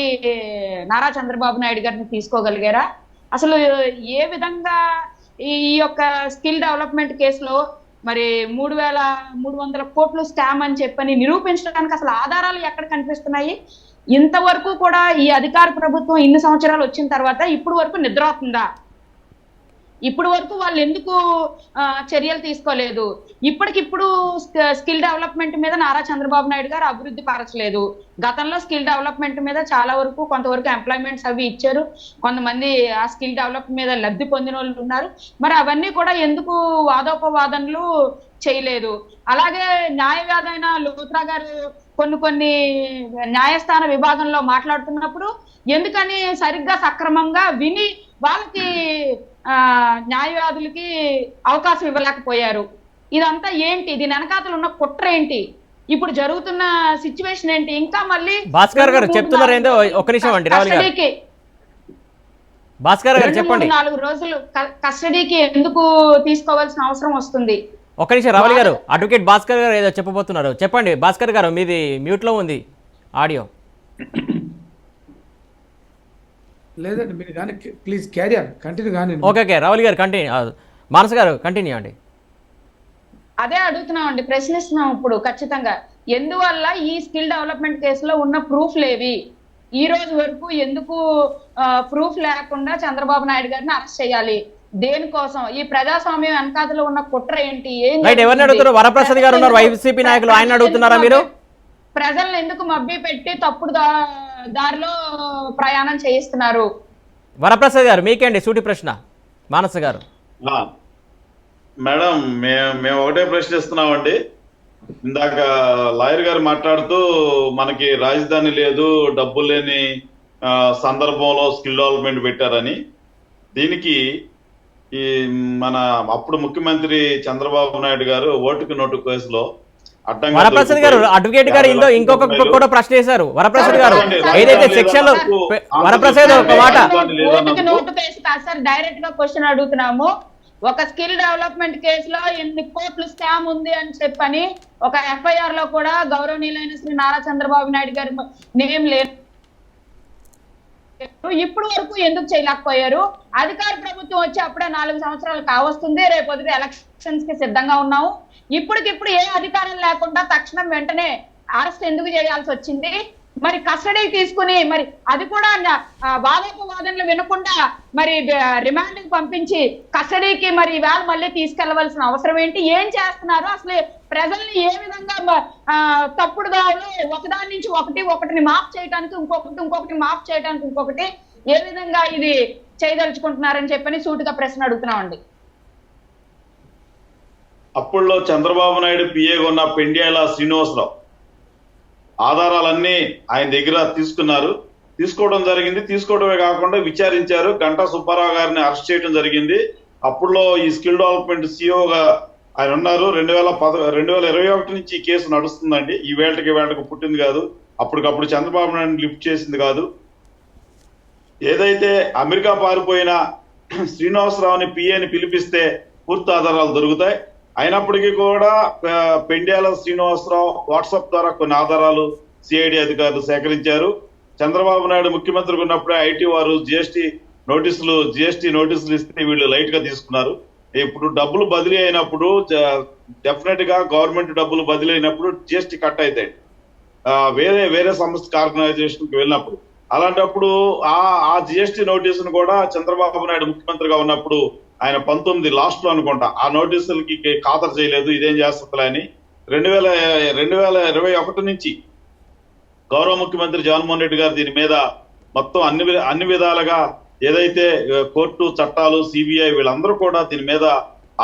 నారా చంద్రబాబు నాయుడు గారిని తీసుకోగలిగారా? అసలు ఏ విధంగా ఈ యొక్క స్కిల్ డెవలప్మెంట్ కేసులో మరి 3,300 కోట్లు స్కామ్ అని చెప్పని నిరూపించడానికి అసలు ఆధారాలు ఎక్కడ కనిపిస్తున్నాయి? ఇంతవరకు కూడా ఈ అధికార ప్రభుత్వం ఇన్ని సంవత్సరాలు వచ్చిన తర్వాత ఇప్పుడు వరకు నిద్ర అవుతుందా? ఇప్పుడు వరకు వాళ్ళు ఎందుకు చర్యలు తీసుకోలేదు? ఇప్పటికిప్పుడు స్కిల్ డెవలప్మెంట్ మీద నారా చంద్రబాబు నాయుడు గారు అభివృద్ధి పరచలేదు. గతంలో స్కిల్ డెవలప్మెంట్ మీద చాలా వరకు కొంతవరకు ఎంప్లాయ్మెంట్స్ అవి ఇచ్చారు, కొంతమంది ఆ స్కిల్ డెవలప్ మీద లబ్ధి పొందిన వాళ్ళు ఉన్నారు. మరి అవన్నీ కూడా ఎందుకు వాదోపవాదనలు చేయలేదు? అలాగే న్యాయవాదైన లోత్రా గారు కొన్ని న్యాయస్థాన విభాగంలో మాట్లాడుతున్నప్పుడు ఎందుకని సరిగ్గా సక్రమంగా విని వాళ్ళకి న్యాయవాదులకి అవకాశం ఇవ్వలేకపోయారు? ఇదంతా ఏంటి? దీని వెనకాతలు ఉన్న కుట్ర ఏంటి? ఇప్పుడు జరుగుతున్న సిచ్యువేషన్ ఏంటి? ఇంకా మళ్ళీ భాస్కర్ గారు చెప్తున్నారు ఏందో ఒక్క నిమిషం అండి. రావుల్ గారు, భాస్కర్ గారు చెప్పండి. 4 రోజులు కస్టడీకి ఎందుకు తీసుకోవాల్సిన అవసరం వస్తుంది? ఒక్క నిమిషం రావుల్ గారు, అడ్వకేట్ భాస్కర్ గారు ఏదో చెప్పబోతున్నారు, చెప్పండి. భాస్కర్ గారు మీది మ్యూట్ లో ఉంది ఆడియో. లేదండి మీరు కానీ ప్లీజ్ క్యారీ ఆన్, కంటిన్యూ కానీ. ఓకే రావుల్ గారు కంటిన్యూ, మానస గారు కంటిన్యూ అండి. అదే అడుగుతున్నామండి, ప్రశ్నిస్తున్నాం ఇప్పుడు ఖచ్చితంగా. ఎందువల్ల ఈ స్కిల్ డెవలప్మెంట్ కేసులో ఉన్న ప్రూఫ్లు ఏవి? ఈ రోజు వరకు ఎందుకు ప్రూఫ్ లేకుండా చంద్రబాబు నాయుడు గారిని అరెస్ట్ చేయాలి? దేనికోసం? ఈ ప్రజాస్వామ్యం వెనకాతలో ఉన్న కుట్ర ఏంటి? ఎవరిని అడుగుతారు? వరప్రసాద్ గారు ఉన్నారు, వైసీపీ నాయకులు, ఆయన అడుగుతున్నారా మీరు? ప్రజలను ఎందుకు మభ్య పెట్టి తప్పుడు దారిలో ప్రయాణం చేయిస్తున్నారు? వరప్రసాద్ గారు మీకేండి సూటి ప్రశ్న. మానస గారు. మేడం మేము ఒకటే ప్రశ్నిస్తున్నామండి. ఇందాక లాయర్ గారు మాట్లాడుతూ మనకి రాజధాని లేదు, డబ్బులు లేని సందర్భంలో స్కిల్ డెవలప్మెంట్ పెట్టారని. దీనికి ఈ మన అప్పుడు ముఖ్యమంత్రి చంద్రబాబు నాయుడు గారు ఓటుకు నోటు కేసులో వరప్రసాద్ గారు అడ్వకేట్ గారు ఇంకొక కూడా ప్రశ్న వేశారు. వరప్రసాద్ గారు ఏదైతే సెక్షన్ వరప్రసాద్ ఒక మాట నోటు కేసు కాదు సార్, డైరెక్ట్ గా క్వశ్చన్ అడుగుతున్నాము. ఒక స్కిల్ డెవలప్మెంట్ కేసులో ఎన్ని కోట్లు స్కామ్ ఉంది అని చెప్పని ఒక ఎఫ్ఐఆర్ లో కూడా గౌరవనీయులైన శ్రీ నారా చంద్రబాబు నాయుడు గారి నేమ్ లేదు. ఇప్పుడు వరకు ఎందుకు చేయలేకపోయారు? అధికార ప్రభుత్వం వచ్చి అప్పుడే 4 సంవత్సరాలు కావస్తుంది, రేపొద్దు ఎలక్షన్స్ కి సిద్ధంగా ఉన్నాము. ఇప్పటికిప్పుడు ఏ అధికారం లేకుండా తక్షణం వెంటనే అరెస్ట్ ఎందుకు చేయాల్సి వచ్చింది? మరి కస్టడీ తీసుకుని మరి అది కూడా వాదోపవాదనలు వినకుండా మరి రిమాండ్ కి పంపించి కస్టడీకి మరి వేళ మళ్ళీ తీసుకెళ్లవలసిన అవసరం ఏంటి? ఏం చేస్తున్నారు? అసలు ప్రజల్ని ఏ విధంగా తప్పుడు దారులు ఒకదాని నుంచి ఒకటిని మాఫ్ చేయడానికి ఇంకొకటి మాఫ్ చేయడానికి ఇంకొకటి ఏ విధంగా ఇది చేయదలుచుకుంటున్నారని చెప్పని సూటిగా ప్రశ్న అడుగుతున్నామండి. అప్పుడులో చంద్రబాబు నాయుడు పిఏగా ఉన్న పెండ్యాల శ్రీనివాసరావు ఆధారాలన్నీ ఆయన దగ్గర తీసుకోవడం జరిగింది. తీసుకోవడమే కాకుండా విచారించారు. గంటా సుబ్బారావు గారిని అరెస్ట్ చేయడం జరిగింది. అప్పుడులో ఈ స్కిల్ డెవలప్మెంట్ సిఇఓగా ఆయన ఉన్నారు. 2021 నుంచి ఈ కేసు నడుస్తుందండి. ఈ వేళకి పుట్టింది కాదు, అప్పటికప్పుడు చంద్రబాబు నాయుడు లిఫ్ట్ చేసింది కాదు. ఏదైతే అమెరికా పారిపోయిన శ్రీనివాసరావుని పిఏని పిలిపిస్తే పూర్తి ఆధారాలు దొరుకుతాయి. అయినప్పటికీ కూడా పెండ్యాల శ్రీనివాసరావు వాట్సాప్ ద్వారా కొన్ని ఆధారాలు సిఐడి అధికారులు సేకరించారు. చంద్రబాబు నాయుడు ముఖ్యమంత్రిగా ఉన్నప్పుడే ఐటీ వారు జిఎస్టీ నోటీసులు ఇస్తే వీళ్ళు లైట్ గా తీసుకున్నారు. ఇప్పుడు డబ్బులు బదిలీ అయినప్పుడు డెఫినెట్ గా గవర్నమెంట్ డబ్బులు బదిలీ అయినప్పుడు జిఎస్టీ కట్ అవుతాయి వేరే సంస్థకి ఆర్గనైజేషన్ కి వెళ్ళినప్పుడు. అలాంటప్పుడు ఆ జిఎస్టీ నోటీసును కూడా చంద్రబాబు నాయుడు ముఖ్యమంత్రిగా ఉన్నప్పుడు ఆయన 19 లాస్ట్ లో అనుకుంటా ఆ నోటీసులకి ఖాతరు చేయలేదు, ఇదేం చేస్తుందిలే అని 2021 నుంచి గౌరవ ముఖ్యమంత్రి జగన్మోహన్ రెడ్డి గారు దీని మీద మొత్తం అన్ని విధాలుగా ఏదైతే కోర్టు చట్టాలు సిబిఐ వీళ్ళందరూ కూడా దీని మీద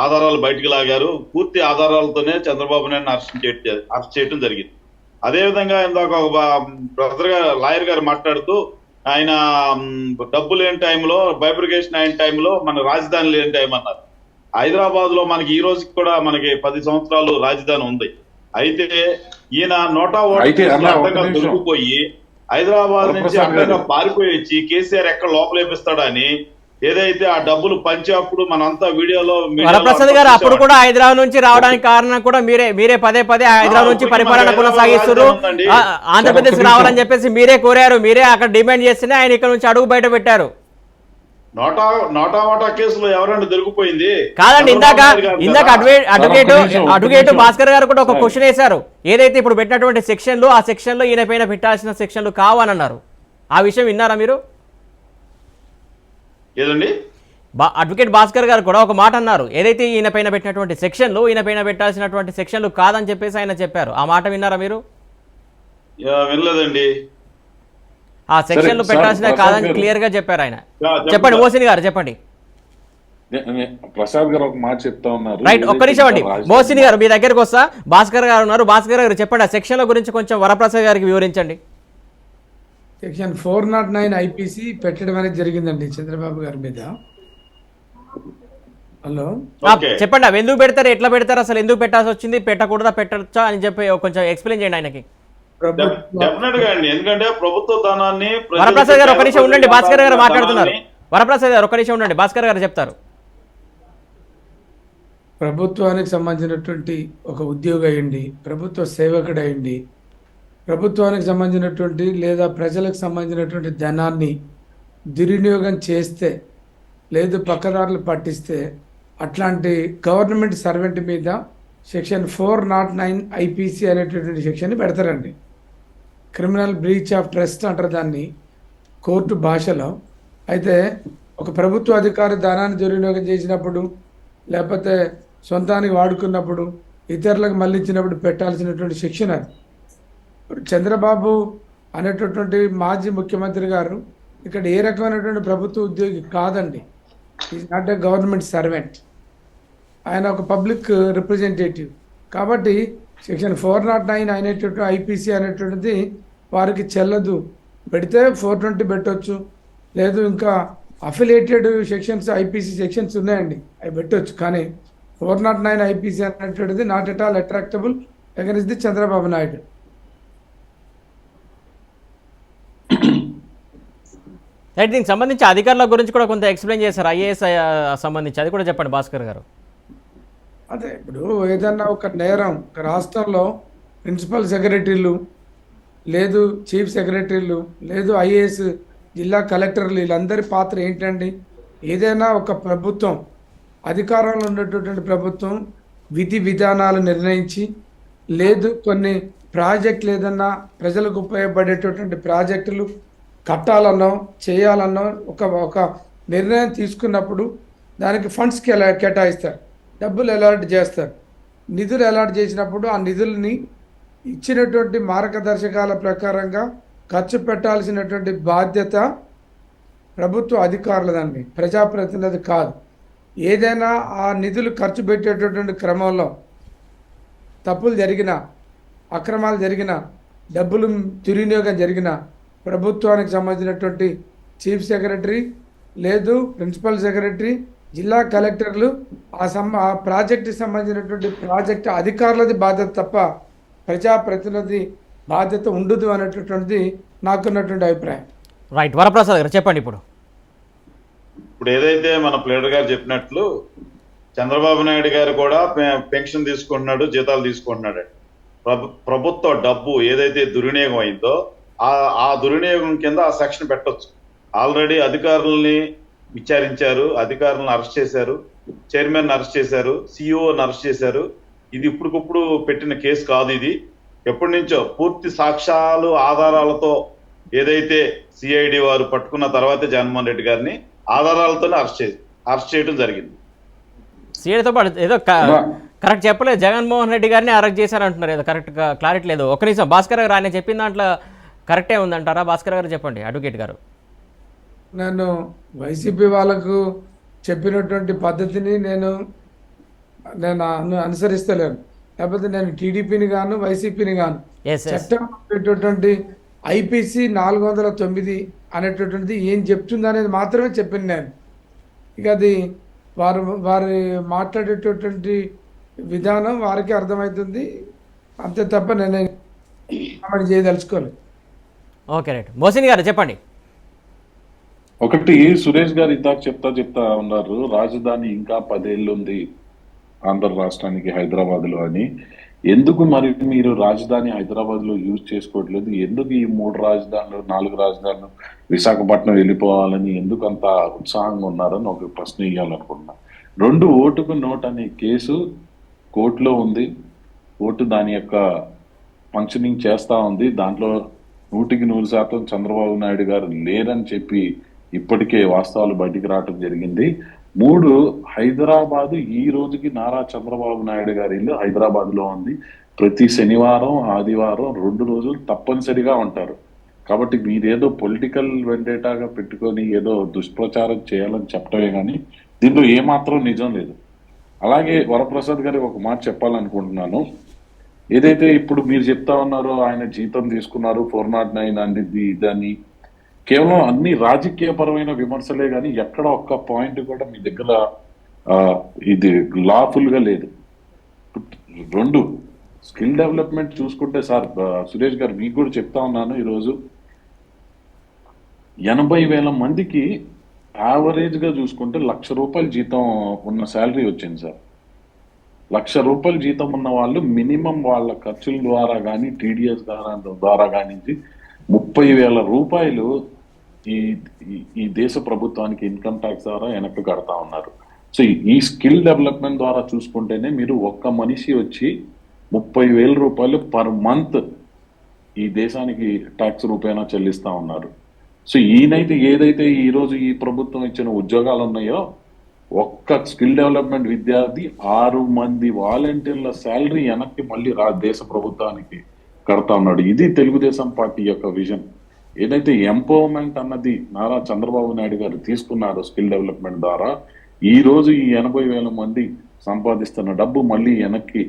ఆధారాలు బయటకు లాగారు. పూర్తి ఆధారాలతోనే చంద్రబాబు నాయుడు అరెస్ట్ చేయడం జరిగింది. అదేవిధంగా ఇందాక ఒక బ్రదర్ గారు లాయర్ గారు మాట్లాడుతూ ఆయన డబ్బు లేని టైంలో బైబ్రికేషన్ అయిన టైంలో మన రాజధాని లేని టైం అన్నారు. హైదరాబాద్ లో మనకి ఈ రోజుకి కూడా మనకి 10 సంవత్సరాలు రాజధాని ఉంది. అయితే ఈయన నోటా అడ్డంగా దొరికిపోయి హైదరాబాద్ నుంచి అడ్డంగా పారిపోయి వచ్చి కేసీఆర్ ఎక్కడ లోపలేపిస్తాడని ఏదైతే ఆ డబ్బులు పంచేప్పుడు మనంతా వీడియోలో వరప్రసాద్ గారు అప్పుడు కూడా హైదరాబాద్ నుంచి రావడానికి కారణం కూడా మీరే పదే హైదరాబాద్ నుంచి పరిపాలన కొనసాగిస్తున్నారు, ఆంధ్రప్రదేశ్ రావాలని చెప్పేసి మీరే కోరారు, మీరే అక్కడ డిమాండ్ చేస్తేనే ఆయన ఇక్కడ నుంచి అడుగు బయట పెట్టారు. నోటా కేసులో ఎవరైనా దొరికిపోయింది కాదండి. ఇందాక అడ్వకేట్ భాస్కర్ గారు కూడా ఒక క్వశ్చన్ వేశారు, ఏదైతే ఇప్పుడు పెట్టినటువంటి సెక్షన్లు ఆ సెక్షన్లో ఈయన పైన పెట్టాల్సిన సెక్షన్లు కావని అన్నారు. ఆ విషయం విన్నారా మీరు? ఏదండి, అడ్వకేట్ భాస్కర్ గారు కూడా ఒక మాట అన్నారు, ఏదైతే ఈయన పైన పెట్టినటువంటి సెక్షన్లు ఈయన పైన పెట్టాల్సినటువంటి సెక్షన్లు కాదని చెప్పేసి ఆయన చెప్పారు. ఆ మాట విన్నారా మీరు? వినలేదండి. ఆ సెక్షన్లు పెట్టాల్సిన కాదని క్లియర్ గా చెప్పారు ఆయన. చెప్పండి మోసిన్ గారు, చెప్పండి. ప్రసాద్ గారు ఒక మాట చెప్తా ఉన్నారు. రైట్, ఒక్క నిమిషం అండి. మోసిన్ గారు మీ దగ్గరకు వస్తా. భాస్కర్ గారు ఉన్నారు. భాస్కర్ గారు చెప్పండి, ఆ సెక్షన్ల గురించి కొంచెం వరప్రసాద్ గారికి వివరించండి. సెక్షన్ 409 ఐపీసీ పెట్టడం అనేది జరిగిందండి చంద్రబాబు గారి మీద. హలో చెప్పండి, అవి ఎందుకు పెడతారు, ఎట్లా పెడతారు, అసలు ఎందుకు పెట్టాల్సి వచ్చింది, పెట్టకూడదా పెట్టచ్చా అని చెప్పి కొంచెం ఎక్స్ప్లెయిన్ చేయండి ఆయనకి. ఎందుకంటే ప్రభుత్వ ధనాన్ని వరప్రసాద్ గారు ఒక నిమిషం ఉండండి, భాస్కర్ గారు మాట్లాడుతున్నారు. వరప్రసాద్ గారు ఒక నిమిషం ఉండండి, భాస్కర్ గారు చెప్తారు. ప్రభుత్వానికి సంబంధించినటువంటి ఒక ఉద్యోగి అయ్యండి, ప్రభుత్వ సేవకుడు అయ్యండి, ప్రభుత్వానికి సంబంధించినటువంటి లేదా ప్రజలకు సంబంధించినటువంటి ధనాన్ని దుర్వినియోగం చేస్తే లేదు పక్కదారులు పట్టిస్తే అట్లాంటి గవర్నమెంట్ సర్వెంట్ మీద సెక్షన్ 409 ఐపీసీ అనేటటువంటి సెక్షన్ని పెడతారండి. క్రిమినల్ బ్రీచ్ ఆఫ్ ట్రస్ట్ అంటారు దాన్ని కోర్టు భాషలో. అయితే ఒక ప్రభుత్వ అధికారి ధనాన్ని దుర్వినియోగం చేసినప్పుడు లేకపోతే సొంతానికి వాడుకున్నప్పుడు ఇతరులకు మళ్ళించినప్పుడు పెట్టాల్సినటువంటి సెక్షన్ అది. చంద్రబాబు అనేటటువంటి మాజీ ముఖ్యమంత్రి గారు ఇక్కడ ఏ రకమైనటువంటి ప్రభుత్వ ఉద్యోగి కాదండి. Is not a government servant, ఆయన ఒక పబ్లిక్ రిప్రజెంటేటివ్. కాబట్టి సెక్షన్ 409 అనేటటువంటి ఐపీసీ అనేటువంటిది వారికి చెల్లదు. పెడితే 420 పెట్టవచ్చు, లేదు ఇంకా అఫిలియేటెడ్ సెక్షన్స్ ఐపీసీ సెక్షన్స్ ఉన్నాయండి, అవి పెట్టవచ్చు. కానీ 409 ఐపీసీ అనేటువంటిది not at all attractable against the Chandrababu Naidu. Right, దీనికి సంబంధించి అధికారుల గురించి కూడా కొంత ఎక్స్ప్లెయిన్ చేశారు, ఐఏఎస్ సంబంధించి, అది కూడా చెప్పండి భాస్కర్ గారు. అదే ఇప్పుడు ఏదన్నా ఒక నేరం ఒక రాష్ట్రంలో ప్రిన్సిపల్ సెక్రటరీలు లేదు చీఫ్ సెక్రటరీలు లేదు ఐఏఎస్ జిల్లా కలెక్టర్లు వీళ్ళందరి పాత్ర ఏంటండి? ఏదైనా ఒక ప్రభుత్వం అధికారంలో ఉన్నటువంటి ప్రభుత్వం విధి విధానాలు నిర్ణయించి లేదు కొన్ని ప్రాజెక్టులు ఏదన్నా ప్రజలకు ఉపయోగపడేటటువంటి ప్రాజెక్టులు కట్టాలన్నో చేయాలన్నో ఒక నిర్ణయం తీసుకున్నప్పుడు దానికి ఫండ్స్కి కేటాయిస్తారు, డబ్బులు అలాట్ చేస్తారు. నిధులు అలాట్ చేసినప్పుడు ఆ నిధుల్ని ఇచ్చినటువంటి మార్గదర్శకాల ప్రకారంగా ఖర్చు పెట్టాల్సినటువంటి బాధ్యత ప్రభుత్వ అధికారులదండి, ప్రజాప్రతినిధి కాదు. ఏదైనా ఆ నిధులు ఖర్చు పెట్టేటటువంటి క్రమంలో తప్పులు జరిగిన, అక్రమాలు జరిగిన, డబ్బులు దుర్వినియోగం జరిగిన ప్రభుత్వానికి సంబంధించినటువంటి చీఫ్ సెక్రటరీ లేదు ప్రిన్సిపల్ సెక్రటరీ జిల్లా కలెక్టర్లు ఆ ప్రాజెక్టుకి సంబంధించినటువంటి ప్రాజెక్టు అధికారులది బాధ్యత తప్ప ప్రజాప్రతినిధి బాధ్యత ఉండదు అనేటటువంటిది నాకున్నటువంటి అభిప్రాయం. రైట్, వరప్రసాద్ గారు చెప్పండి. ఇప్పుడు ఏదైతే మన ప్లేడర్ గారు చెప్పినట్లు చంద్రబాబు నాయుడు గారు కూడా పెన్షన్ తీసుకుంటున్నాడు, జీతాలు తీసుకుంటున్నాడు. ప్రభుత్వ డబ్బు ఏదైతే దుర్వినియోగం అయిందో ఆ దుర్వినియోగం కింద ఆ సెక్షన్ పెట్టొచ్చు. ఆల్రెడీ అధికారులని విచారించారు, అధికారులను అరెస్ట్ చేశారు, చైర్మన్ అరెస్ట్ చేశారు, సిఇఓని అరెస్ట్ చేశారు. ఇది ఇప్పటికప్పుడు పెట్టిన కేసు కాదు. ఇది ఎప్పటి నుంచో పూర్తి సాక్ష్యాలు ఆధారాలతో ఏదైతే సిఐడి వారు పట్టుకున్న తర్వాతే జగన్మోహన్ రెడ్డి గారిని ఆధారాలతోనే అరెస్ట్ చేయడం జరిగింది. సీఐడితో పాటు ఏదో కరెక్ట్ చెప్పలేదు, జగన్మోహన్ రెడ్డి గారిని అరెస్ట్ చేశారంటున్నారు, ఏదో కరెక్ట్గా క్లారిటీ లేదు. ఒక నిమిషం భాస్కర్ గారు, ఆయన చెప్పిన దాంట్లో కరెక్టే ఉందంటారా? భాస్కర్ గారు చెప్పండి, అడ్వకేట్ గారు. నేను వైసీపీ వాళ్ళకు చెప్పినటువంటి పద్ధతిని నేను అనుసరిస్తలేను, లేకపోతే నేను టీడీపీని గాను వైసీపీని గాను. చట్టం పెట్టేటువంటి ఐపీసీ 409 అనేటటువంటిది ఏం చెప్తుంది అనేది మాత్రమే చెప్పింది నేను. ఇక అది వారి మాట్లాడేటటువంటి విధానం వారికి అర్థమవుతుంది, అంతే తప్ప నేను కామెంట్ చేయదలుచుకోలేదు. Okay right. మోసిన్ గారు చెప్పండి. ఒకటి సురేష్ గారు ఇందాక చెప్తా ఉన్నారు, రాజధాని ఇంకా 10 ఏళ్ళు ఉంది ఆంధ్ర రాష్ట్రానికి హైదరాబాద్ లో అని. ఎందుకు మరి మీరు రాజధాని హైదరాబాద్ లో యూజ్ చేసుకోవట్లేదు? ఎందుకు ఈ 3 రాజధానులు 4 రాజధానులు విశాఖపట్నం వెళ్ళిపోవాలని ఎందుకు అంత ఉత్సాహంగా ఉన్నారని ఒక ప్రశ్న ఇవ్వాలనుకున్నా. 2 ఓటుకు నోట్ అనే కేసు కోర్టులో ఉంది. కోర్టు దాని యొక్క ఫంక్షనింగ్ చేస్తా ఉంది. దాంట్లో 100% చంద్రబాబు నాయుడు గారు లేరని చెప్పి ఇప్పటికే వాస్తవాలు బయటికి రావటం జరిగింది. 3 హైదరాబాద్ ఈ రోజుకి నారా చంద్రబాబు నాయుడు గారి ఇల్లు హైదరాబాద్ లో ఉంది. ప్రతి శనివారం ఆదివారం 2 రోజులు తప్పనిసరిగా ఉంటారు. కాబట్టి మీరేదో పొలిటికల్ వెండేటాగా పెట్టుకొని ఏదో దుష్ప్రచారం చేయాలని చెప్పటమే కానీ దీంట్లో ఏమాత్రం నిజం లేదు. అలాగే వరప్రసాద్ గారికి ఒక మాట చెప్పాలనుకుంటున్నాను. ఏదైతే ఇప్పుడు మీరు చెప్తా ఉన్నారో ఆయన జీతం తీసుకున్నారు 409 అనేది ఇదని, కేవలం అన్ని రాజకీయపరమైన విమర్శలే కానీ ఎక్కడ ఒక్క పాయింట్ కూడా మీ దగ్గర ఇది లాఫుల్ గా లేదు. 2 స్కిల్ డెవలప్మెంట్ చూసుకుంటే సార్, సురేష్ గారు మీకు కూడా చెప్తా ఉన్నాను, ఈరోజు 80,000 మందికి యావరేజ్ గా చూసుకుంటే ₹1,00,000 జీతం ఉన్న శాలరీ వచ్చింది సార్. ₹1,00,000 జీతం ఉన్న వాళ్ళు మినిమం వాళ్ళ ఖర్చుల ద్వారా కానీ టీడీఎస్ ద్వారా కానీ 30,000 రూపాయలు ఈ దేశ ప్రభుత్వానికి ఇన్కమ్ ట్యాక్స్ ద్వారా వెనక్కి కడతా ఉన్నారు. సో ఈ స్కిల్ డెవలప్మెంట్ ద్వారా చూసుకుంటేనే మీరు ఒక్క మనిషి వచ్చి 30,000 రూపాయలు పర్ మంత్ ఈ దేశానికి ట్యాక్స్ రూపేణా చెల్లిస్తా ఉన్నారు. సో ఈయనైతే ఏదైతే ఈ రోజు ఈ ప్రభుత్వం ఇచ్చిన ఉద్యోగాలు ఉన్నాయో, ఒక్క స్కిల్ డెవలప్మెంట్ విద్యార్థి 6 మంది వాలంటీర్ల శాలరీ వెనక్కి మళ్ళీ దేశ ప్రభుత్వానికి కడతా ఉన్నాడు. ఇది తెలుగుదేశం పార్టీ యొక్క విజన్. ఏదైతే ఎంపవర్మెంట్ అన్నది నారా చంద్రబాబు నాయుడు గారు తీసుకున్నారో స్కిల్ డెవలప్మెంట్ ద్వారా, ఈ రోజు ఈ 80,000 మంది సంపాదిస్తున్న డబ్బు మళ్ళీ వెనక్కి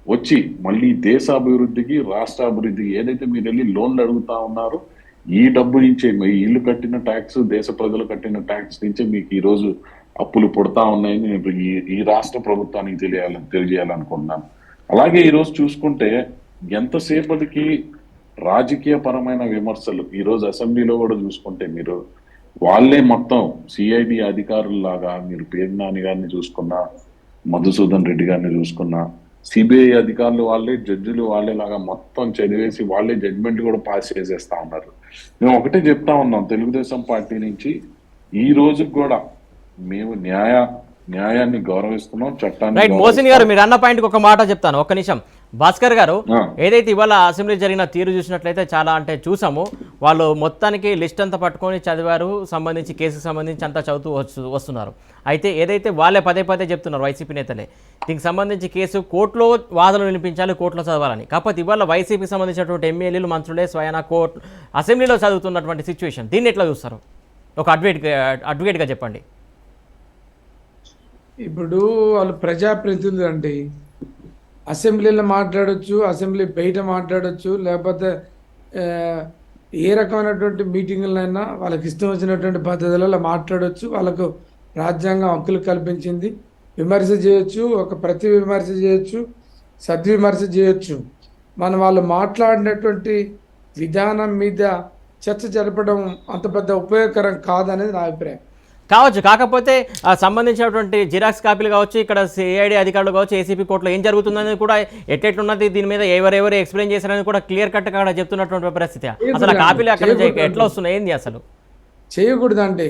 వచ్చి మళ్ళీ దేశ అభివృద్ధికి రాష్ట్ర అభివృద్ధికి ఏదైతే మీరు వెళ్ళి లోన్లు అడుగుతా ఉన్నారో ఈ డబ్బు నుంచే, మీ ఇల్లు కట్టిన ట్యాక్స్, దేశ ప్రజలు కట్టిన ట్యాక్స్ నుంచే మీకు ఈ రోజు అప్పులు పుడతా ఉన్నాయని ఈ రాష్ట్ర ప్రభుత్వానికి తెలియజేయాలనుకుంటున్నాను. అలాగే ఈరోజు చూసుకుంటే ఎంతసేపటికి రాజకీయ పరమైన విమర్శలు, ఈరోజు అసెంబ్లీలో కూడా చూసుకుంటే మీరు వాళ్ళే మొత్తం సిఐడి అధికారుల్లాగా, మీరు పేర్నాని గారిని చూసుకున్నా, మధుసూదన్ రెడ్డి గారిని చూసుకున్నా, సిబిఐ అధికారులు వాళ్ళే, జడ్జిలు వాళ్ళేలాగా మొత్తం చదివేసి వాళ్ళే జడ్జిమెంట్ కూడా పాస్ చేసేస్తా ఉన్నారు. మేము ఒకటే చెప్తా ఉన్నాం, తెలుగుదేశం పార్టీ నుంచి ఈ రోజు కూడా మేము న్యాయాన్ని గౌరవిస్తున్నాం, చట్టాన్ని. రైట్. మోసిన్ గారు, మీరు అన్న పాయింట్కి ఒక మాట చెప్తాను, ఒక్క నిమిషం. భాస్కర్ గారు, ఏదైతే ఇవాళ అసెంబ్లీ జరిగిన తీరు చూసినట్లయితే చాలా చూసాము, వాళ్ళు మొత్తానికి లిస్ట్ అంతా పట్టుకొని చదివారు, సంబంధించి కేసుకు సంబంధించి అంతా చదువుతూ వస్తున్నారు. అయితే ఏదైతే వాళ్ళే పదే చెప్తున్నారు వైసీపీ నేతలే, దీనికి సంబంధించి కేసు కోర్టులో వాదనలు వినిపించాలి, కోర్టులో చదవాలని. కాకపోతే ఇవాళ వైసీపీకి సంబంధించినటువంటి ఎమ్మెల్యేలు, మంత్రులే స్వయానా కోర్టు అసెంబ్లీలో చదువుతున్నటువంటి సిచ్యువేషన్, దీన్ని ఎట్లా చూస్తారు? ఒక అడ్వకేట్గా చెప్పండి. ఇప్పుడు వాళ్ళు ప్రజాప్రతినిధులు అండి, అసెంబ్లీలో మాట్లాడచ్చు, అసెంబ్లీ బయట మాట్లాడచ్చు, లేకపోతే ఏ రకమైనటువంటి మీటింగులైనా వాళ్ళకి ఇష్టం వచ్చినటువంటి పద్ధతులలో మాట్లాడవచ్చు. వాళ్ళకు రాజ్యాంగం హక్కులు కల్పించింది, విమర్శ చేయొచ్చు, ఒక ప్రతి విమర్శ చేయొచ్చు, సద్విమర్శ చేయొచ్చు. వాళ్ళు మాట్లాడినటువంటి విధానం మీద చర్చ జరపడం అంత పెద్ద ఉపయోగకరం కాదనేది నా అభిప్రాయం. కావచ్చు, కాకపోతే సంబంధించినటువంటి జిరాక్స్ కాపీలు కావచ్చు, ఇక్కడ సిఐడి అధికారులు కావచ్చు, ఏసీపీ కోర్టులో ఏం జరుగుతుందని కూడా ఎట్లెట్లున్నది, దీని మీద ఎవరెవరు ఎక్స్ప్లెయిన్ చేశారని కూడా క్లియర్ కట్ గా చెప్తున్నటువంటి పరిస్థితి. అసలు ఆ కాపీలు అక్కడ ఎట్లా వస్తున్నాయి, ఏంది అసలు చేయకూడదంటే?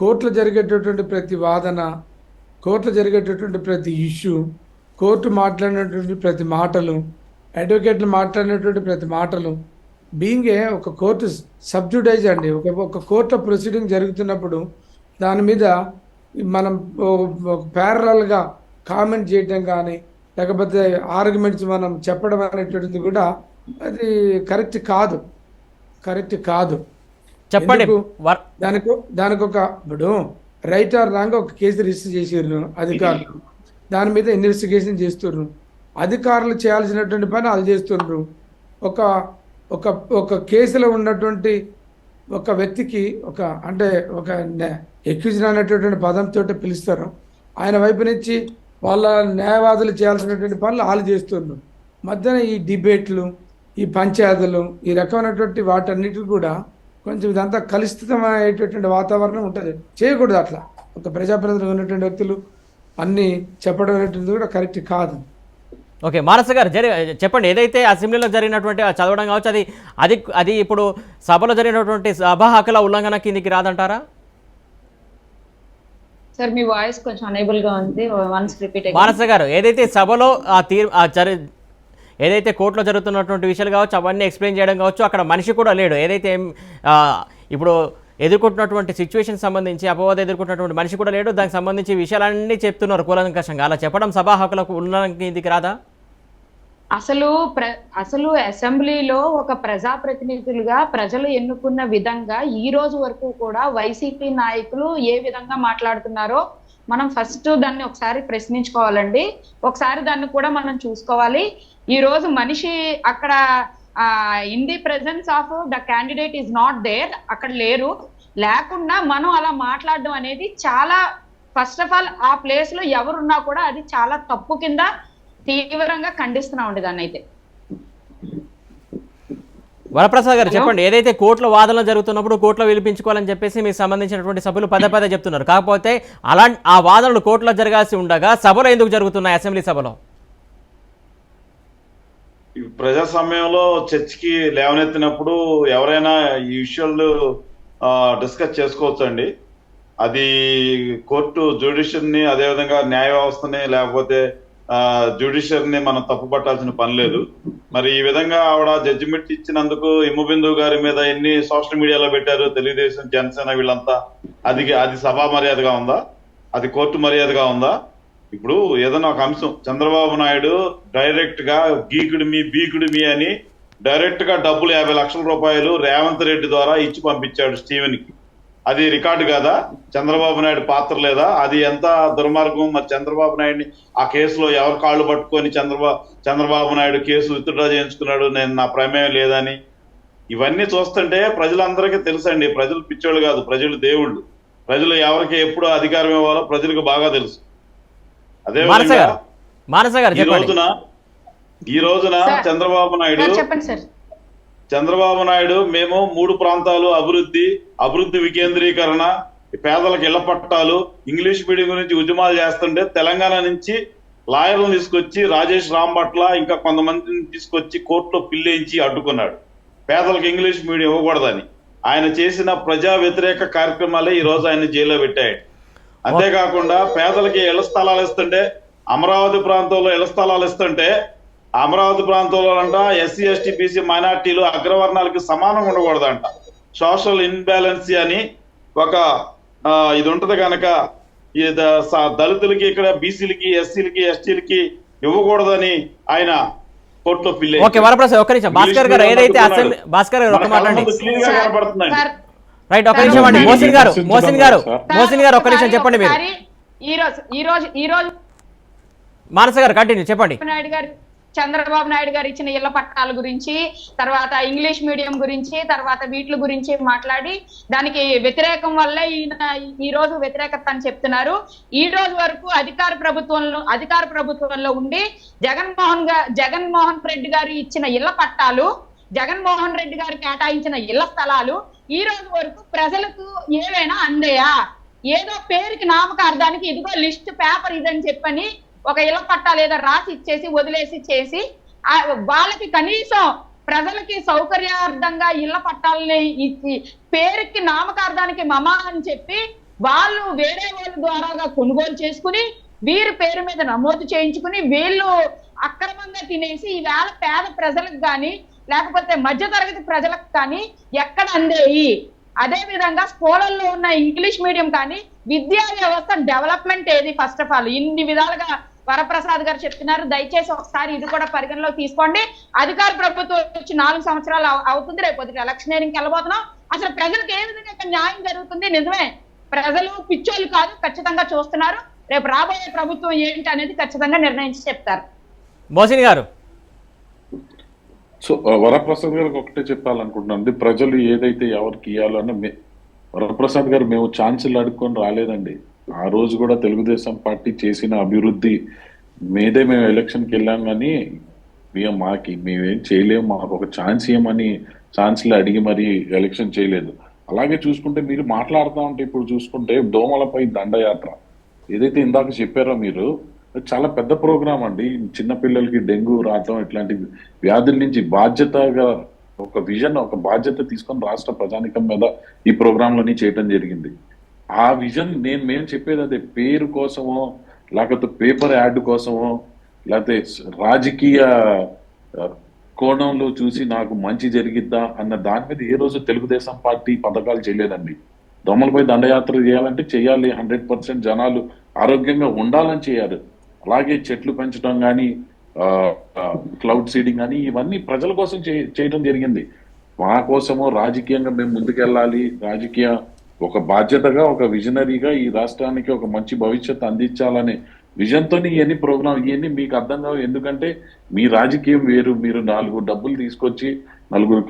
కోర్టులో జరిగేటటువంటి ప్రతి వాదన, కోర్టులో జరిగేటటువంటి ప్రతి ఇష్యూ కోర్టు మాట్లాడినటువంటి ప్రతి మాటలు, అడ్వకేట్లు మాట్లాడినటువంటి ప్రతి మాటలు, బీయింగే ఒక కోర్టు సబ్జుడైజ్ అండి. ఒక కోర్టు ప్రొసీడింగ్ జరుగుతున్నప్పుడు దాని మీద మనం ప్యారలల్గా కామెంట్ చేయడం కానీ లేకపోతే ఆర్గ్యుమెంట్స్ మనం చెప్పడం అనేటువంటిది కూడా అది కరెక్ట్ కాదు. చెప్పండి. దానికి ఒక ఇప్పుడు రైట్ ఆర్ రాంగ్ ఒక కేసు రిజిస్టర్ చేసారు అధికారులు, దాని మీద ఇన్వెస్టిగేషన్ చేస్తున్నారు. అధికారులు చేయాల్సినటువంటి పని వాళ్ళు చేస్తున్నారు. ఒక ఒక ఒక కేసులో ఉన్నటువంటి ఒక వ్యక్తికి ఒక ఎక్యూజ్డ్ అనేటటువంటి పదంతో పిలుస్తారు. ఆయన వైపు నుంచి వాళ్ళ న్యాయవాదులు చేయాల్సినటువంటి పనులు వాళ్ళు చేస్తున్నారు. మధ్యన ఈ డిబేట్లు, ఈ పంచాయతీలు, ఈ రకమైనటువంటి వాటన్నిటి కూడా కొంచెం ఇదంతా కలుషితమయ్యేటటువంటి వాతావరణం ఉంటుంది. చేయకూడదు అట్లా. ఒక ప్రజాప్రతినిధులు ఉన్నటువంటి వ్యక్తులు అన్నీ చెప్పడం అనేటువంటిది కూడా కరెక్ట్ కాదు. ఓకే, మానస గారు చెప్పండి. ఏదైతే అసెంబ్లీలో జరిగినటువంటి చదవడం కావచ్చు, అది ఇప్పుడు సభలో జరిగినటువంటి సభా హక్కుల ఉల్లంఘన కిందికి రాదంటారా? సార్ మీ వాయిస్ కొంచెం అనేబుల్ గా ఉంది, వన్స్ రిపీట్. మానస గారు, ఏదైతే సభలో ఏదైతే కోర్టులో జరుగుతున్నటువంటి విషయాలు కావచ్చు అవన్నీ ఎక్స్ప్లెయిన్ చేయడం కావచ్చు, అక్కడ మనిషి కూడా లేడు. ఏదైతే ఇప్పుడు ఎదుర్కొంటున్నటువంటి సిచ్యువేషన్ సంబంధించి అపవాదం ఎదుర్కొంటున్నటువంటి మనిషి కూడా లేడు, దానికి సంబంధించి విషయాలన్నీ చెప్తున్నారు కూలంకషంగా. అలా చెప్పడం సభా హక్కులకు ఉల్లంఘన కిందికి రాదా? అసలు అసెంబ్లీలో ఒక ప్రజాప్రతినిధులుగా ప్రజలు ఎన్నుకున్న విధంగా ఈ రోజు వరకు కూడా వైసీపీ నాయకులు ఏ విధంగా మాట్లాడుతున్నారో మనం ఫస్ట్ దాన్ని ఒకసారి ప్రశ్నించుకోవాలండి. ఒకసారి దాన్ని కూడా మనం చూసుకోవాలి. ఈ రోజు మనిషి అక్కడ in the presence of the candidate is not there, అక్కడ లేరు. లేకుండా మనం అలా మాట్లాడడం అనేది చాలా, ఫస్ట్ ఆఫ్ ఆల్ ఆ ప్లేస్ లో ఎవరున్నా కూడా అది చాలా తప్పు కింద తీవ్రంగా ఖండిస్తున్నామండి దాన్ని. అయితే వరప్రసాద్ గారు చెప్పండి. ఏదైతే కోర్టులో వాదనలు జరుగుతున్నప్పుడు కోర్టులో విలిపించుకోవాలని చెప్పేసి మీకు సంబంధించినటువంటి సభ్యులు పదే చెప్తున్నారు. కాకపోతే ఆ వాదనలు కోర్టులో జరగాల్సి ఉండగా సభలో ఎందుకు జరుగుతున్నాయి? అసెంబ్లీ సభలో ప్రజాస్వామ్యంలో చర్చకి లేవనెత్తినప్పుడు ఎవరైనా ఈ విషయాలు డిస్కస్ చేసుకోవచ్చు అండి. అది కోర్టు జ్యుడిషియర్ని, అదేవిధంగా న్యాయ వ్యవస్థని, లేకపోతే జ్యుడిషియర్ని మనం తప్పు పట్టాల్సిన పని లేదు. మరి ఈ విధంగా ఆవిడ జడ్జిమెంట్ ఇచ్చినందుకు హిమబిందు గారి మీద ఎన్ని సోషల్ మీడియాలో పెట్టారు తెలుగుదేశం, జనసేన వీళ్ళంతా. అది సభా మర్యాదగా ఉందా? అది కోర్టు మర్యాదగా ఉందా? ఇప్పుడు ఏదైనా ఒక అంశం చంద్రబాబు నాయుడు డైరెక్ట్ గా బీకుడు మీ అని డైరెక్ట్ గా డబ్బులు 50 లక్షల రూపాయలు రేవంత్ రెడ్డి ద్వారా ఇచ్చి పంపించాడు స్టీవెన్ కి. అది రికార్డు కాదా? చంద్రబాబు నాయుడు పాత్ర లేదా? అది ఎంత దుర్మార్గం. మరి చంద్రబాబు నాయుడిని ఆ కేసులో ఎవరు కాళ్ళు పట్టుకొని చంద్రబాబు నాయుడు కేసు విత్డ్రా చేయించుకున్నాడు, నా ప్రమేయం లేదని. ఇవన్నీ చూస్తుంటే ప్రజలందరికీ తెలుసండి. ప్రజలు పిచ్చోళ్ళు కాదు, ప్రజలు దేవుళ్ళు. ప్రజలు ఎవరికి ఎప్పుడు అధికారం ఇవ్వాలో ప్రజలకు బాగా తెలుసు. అదే ఈ రోజున చంద్రబాబు నాయుడు మేము 3 ప్రాంతాలు అభివృద్ధి వికేంద్రీకరణ, పేదలకు ఇళ్ల పట్టాలు, ఇంగ్లీష్ మీడియం గురించి ఉద్యమాలు చేస్తుంటే తెలంగాణ నుంచి లాయర్లను తీసుకొచ్చి రాజేష్ రాంభట్ల ఇంకా కొంతమందిని తీసుకొచ్చి కోర్టులో పిల్లేయించి అడ్డుకున్నాడు. పేదలకు ఇంగ్లీష్ మీడియం ఇవ్వకూడదని ఆయన చేసిన ప్రజా వ్యతిరేక కార్యక్రమాలే ఈ రోజు ఆయన జైల్లో పెట్టాడు. అంతేకాకుండా పేదలకి ఇళ్ల స్థలాలు ఇస్తుంటే, అమరావతి ప్రాంతంలో ఇళ్ల స్థలాలు ఇస్తుంటే, అమరావతి ప్రాంతంలో అంట ఎస్సీ ఎస్టీ బీసీ మైనార్టీలు అగ్రవర్ణాలకి సమానంగా ఉండకూడదంట. సోషల్ ఇన్బ్యాలెన్సీ అని ఒక ఇది ఉంటది కనుక ఈ దళితులకి ఇక్కడ బీసీలకి ఎస్సీలకి ఎస్టీలకి ఇవ్వకూడదని ఆయన కోర్టులో పిల్లే. ఓకే వరప్రసాద్, ఒక్క నిమిషం. భాస్కర్ గారు ఏదైతే అసెంబ్లీ, భాస్కర్ గారు ఒక మాట్లాడండి. క్లియర్ గా కనపడుతుందండి. రైట్, ఒక్క నిమిషం అండి. మోసిన్ గారు ఒక్క నిమిషం చెప్పండి. మీరు ఈ రోజు మానస గారు కంటిన్యూ చెప్పండి. చంద్రబాబు నాయుడు గారు ఇచ్చిన ఇళ్ల పట్టాల గురించి, తర్వాత ఇంగ్లీష్ మీడియం గురించి, తర్వాత వీటి గురించి మాట్లాడి దానికి వ్యతిరేకం వల్లే ఈ రోజు వ్యతిరేకత అని చెప్తున్నారు. ఈ రోజు వరకు అధికార ప్రభుత్వంలో ఉండి జగన్మోహన్ రెడ్డి గారు ఇచ్చిన ఇళ్ల పట్టాలు, జగన్మోహన్ రెడ్డి గారు కేటాయించిన ఇళ్ల స్థలాలు ఈ రోజు వరకు ప్రజలకు ఏవైనా అందాయా? ఏదో పేరుకి నామకార్థానికి ఇదిగో లిస్ట్ పేపర్ ఇదని చెప్పని ఒక ఇళ్ల పట్టాలు ఏదో రాసి ఇచ్చేసి వదిలేసి చేసి వాళ్ళకి కనీసం ప్రజలకి సౌకర్యార్థంగా ఇళ్ల పట్టాలని ఇచ్చి పేరుకి నామకార్థానికి మమా అని చెప్పి వాళ్ళు వేరే వాళ్ళ ద్వారాగా కొనుగోలు చేసుకుని వీరి పేరు మీద నమోదు చేయించుకుని వీళ్ళు అక్రమంగా తినేసి ఈవేళ పేద ప్రజలకు కానీ లేకపోతే మధ్యతరగతి ప్రజలకు కానీ ఎక్కడ అందేయి. అదే విధంగా స్కూళ్ళల్లో ఉన్న ఇంగ్లీష్ మీడియం కానీ విద్యా వ్యవస్థ డెవలప్మెంట్ ఏది? ఫస్ట్ ఆఫ్ ఆల్ ఇన్ని విధాలుగా వరప్రసాద్ గారు చెప్తున్నారు, దయచేసి ఒకసారి ఇది కూడా పరిగణలోకి తీసుకోండి. అధికార ప్రభుత్వం వచ్చి 4 సంవత్సరాలు అవుతుంది, రేపు ఎలక్షనీరింగ్కి వెళ్ళబోతున్నాం. అసలు ప్రజలకు ఏ విధంగా ఇక్కడ న్యాయం జరుగుతుంది? నిజమే, ప్రజలు పిచ్చోళ్ళు కాదు, ఖచ్చితంగా చూస్తున్నారు. రేపు రాబోయే ప్రభుత్వం ఏంటి అనేది ఖచ్చితంగా నిర్ణయించి చెప్తారు. మోసిన్ గారు, సో వరప్రసాద్ గారికి ఒకటే చెప్పాలనుకుంటున్నాను, ప్రజలు ఏదైతే ఎవరికి ఇవ్వాలన్న వరప్రసాద్ గారు మేము ఛాన్సులు అడుక్కొని రాలేదండి. ఆ రోజు కూడా తెలుగుదేశం పార్టీ చేసిన అభివృద్ధి మీదే మేము ఎలక్షన్కి వెళ్ళాం, కానీ మేమేం చేయలేము, మాకు ఒక ఛాన్స్ ఇవ్వమని ఛాన్స్లు అడిగి మరి ఎలక్షన్ చేయలేదు. అలాగే చూసుకుంటే మీరు మాట్లాడుతూ ఉంటే ఇప్పుడు చూసుకుంటే దోమలపై దండయాత్ర ఏదైతే ఇందాక చెప్పారో మీరు, చాలా పెద్ద ప్రోగ్రామ్ అండి. చిన్నపిల్లలకి డెంగ్యూ రావటం ఇట్లాంటి వ్యాధుల నుంచి బాధ్యతగా ఒక విజన్, ఒక బాధ్యత తీసుకొని రాష్ట్ర ప్రజానికం మీద ఈ ప్రోగ్రాంలని చేయటం జరిగింది. ఆ విజన్ మేము చెప్పేది అదే, పేరు కోసమో లేకపోతే పేపర్ యాడ్ కోసమో లేకపోతే రాజకీయ కోణంలో చూసి నాకు మంచి జరిగిద్దా అన్న దాని మీద ఏ రోజు తెలుగుదేశం పార్టీ పథకాలు చేయలేదండి. దోమలపై దండయాత్ర చేయాలంటే చేయాలి, 100% జనాలు ఆరోగ్యంగా ఉండాలని చేయాలి. అలాగే చెట్లు పెంచడం కానీ క్లౌడ్ సీడింగ్ కానీ ఇవన్నీ ప్రజల కోసం చేయడం జరిగింది. మా కోసమో రాజకీయంగా మేము ముందుకెళ్ళాలి, రాజకీయ ఒక బాధ్యతగా ఒక విజనరీగా ఈ రాష్ట్రానికి ఒక మంచి భవిష్యత్తు అందించాలనే విజన్తో ఇవన్నీ ప్రోగ్రామ్ ఇవన్నీ మీకు అర్థం కావు. ఎందుకంటే మీ రాజకీయం వేరు, మీరు 4 డబ్బులు తీసుకొచ్చి 4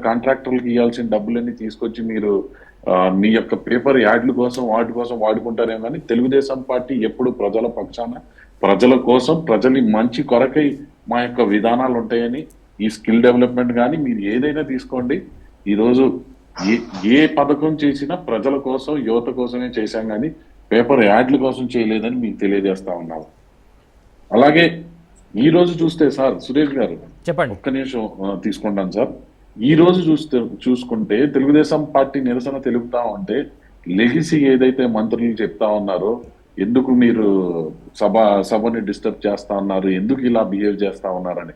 కాంట్రాక్టర్లకు ఇవ్వాల్సిన డబ్బులన్నీ తీసుకొచ్చి మీరు మీ యొక్క పేపర్ యాడ్ల కోసం వాటి కోసం వాడుకుంటారేమో. కానీ తెలుగుదేశం పార్టీ ఎప్పుడు ప్రజల పక్షాన, ప్రజల కోసం, ప్రజల మంచి కొరకై మా యొక్క విధానాలు ఉంటాయని, ఈ స్కిల్ డెవలప్మెంట్ కానీ మీరు ఏదైనా తీసుకోండి, ఈరోజు ఏ పథకం చేసినా ప్రజల కోసం, యువత కోసమే చేశాం కానీ పేపర్ యాడ్ల కోసం చేయలేదని మీకు తెలియజేస్తా ఉన్నాము. అలాగే ఈ రోజు చూస్తే సార్, సురేష్ గారు చెప్పండి, ఒక్క నిమిషం తీసుకుంటాను సార్. ఈ రోజు చూసుకుంటే తెలుగుదేశం పార్టీ నిరసన తెలుపుతా ఉంటే లెగిసి ఏదైతే మంత్రులు చెప్తా ఉన్నారో, ఎందుకు మీరు సభని డిస్టర్బ్ చేస్తా ఉన్నారు, ఎందుకు ఇలా బిహేవ్ చేస్తా ఉన్నారని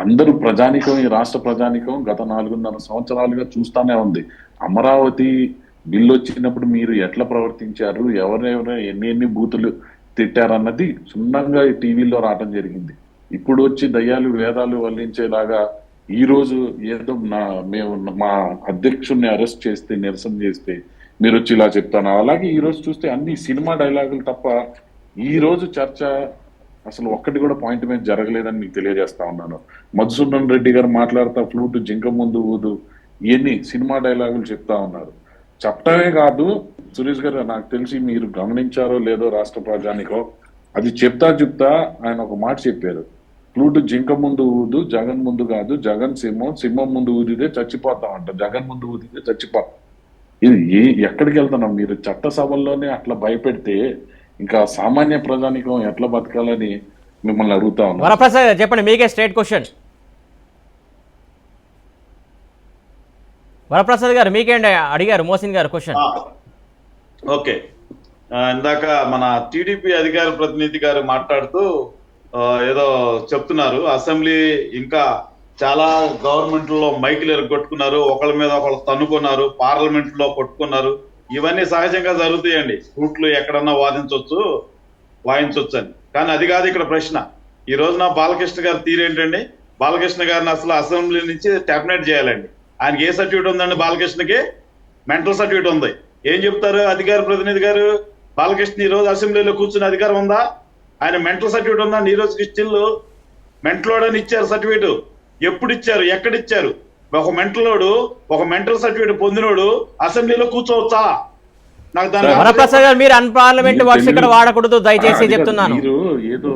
అందరూ ప్రజానికం, ఈ రాష్ట్ర ప్రజానికం గత 4.5 సంవత్సరాలుగా చూస్తానే ఉంది. అమరావతి బిల్లు వచ్చినప్పుడు మీరు ఎట్లా ప్రవర్తించారు, ఎవరెవరు ఎన్ని బూతులు తిట్టారన్నది క్షుణ్ణంగా టీవీలో రావడం జరిగింది. ఇప్పుడు వచ్చి దయ్యాలు వేదాలు వల్లించేలాగా ఈ రోజు ఏదో మేము మా అధ్యక్షుడిని అరెస్ట్ చేస్తే, నిరసన చేస్తే మీరు వచ్చి ఇలా చెప్తాను. అలాగే ఈ రోజు చూస్తే అన్ని సినిమా డైలాగులు తప్ప ఈ రోజు చర్చ అసలు ఒక్కటి కూడా పాయింట్ మీద జరగలేదని మీకు తెలియజేస్తా ఉన్నాను. మధుసూదన్ రెడ్డి గారు మాట్లాడుతా ఫ్లూట్ జింక ముందు ఊదు ఇవన్నీ సినిమా డైలాగులు చెప్తా ఉన్నారు. చెప్పటమే కాదు సురేష్ గారు, నాకు తెలిసి మీరు గమనించారో లేదో రాష్ట్ర ప్రజానికో, అది చెప్తా ఆయన ఒక మాట చెప్పారు, ఫ్లూట్ జింక ముందు ఊదు, జగన్ ముందు కాదు, జగన్ సింహం ముందు ఊదితే చచ్చిపోతామంట, జగన్ ముందు ఊదితే చచ్చిపోతాం. ఇది ఎక్కడికి వెళ్తున్నాం? మీరు చట్టసభల్లోనే అట్లా భయపెడితే ఇంకా సామాన్య ప్రజానికం ఎట్లా బతకాలని మిమ్మల్ని అడుగుతా ఉన్నాం. వరప్రసాద్ చెప్పండి, మీకే స్ట్రైట్ క్వశ్చన్. వరప్రసాద్ గారు మీకేంటి అడిగారు మోసిన్ గారు క్వశ్చన్. ఓకే, ఇందాక మన టీడీపీ అధికార ప్రతినిధి గారు మాట్లాడుతూ ఏదో చెప్తున్నారు, అసెంబ్లీ ఇంకా చాలా గవర్నమెంట్ లో మైకులు ఎరగొట్టుకున్నారు, ఒకళ్ళ మీద ఒకళ్ళు తన్నుకున్నారు, పార్లమెంట్ లో కొట్టుకున్నారు. ఇవన్నీ సహజంగా జరుగుతాయండి. రూట్లు ఎక్కడన్నా వాయించవచ్చు అని. కానీ అది కాదు ఇక్కడ ప్రశ్న. ఈ రోజున బాలకృష్ణ గారి తీరేంటండి? బాలకృష్ణ గారిని అసలు అసెంబ్లీ నుంచి టెర్మినేట్ చేయాలండి. ఆయనకి ఏ సర్టిఫికేట్ ఉందండి? బాలకృష్ణకి మెంటల్ సర్టిఫికేట్ ఉంది. ఏం చెప్తారు అధికార ప్రతినిధి గారు? బాలకృష్ణ ఈ రోజు అసెంబ్లీలో కూర్చునే అధికారం ఉందా? ఆయన మెంటల్ సర్టిఫికేట్ ఉందండి. ఈ రోజుకి స్టిల్ మెంటలోడని ఇచ్చారు సర్టిఫికేట్. ఎప్పుడు ఇచ్చారు? ఎక్కడ ఇచ్చారు? ఒక మెంటల్ సర్టిఫికేట్ పొందినోడు అసెంబ్లీలో కూర్చోవచ్చా? నాకు దాని వరప్రసాద్ గారు మీరు అన్పార్లమెంట్ వర్డ్స్ ఇక్కడ వాడకూడదు దయచేసి చెప్తున్నాను. మీరు ఏదో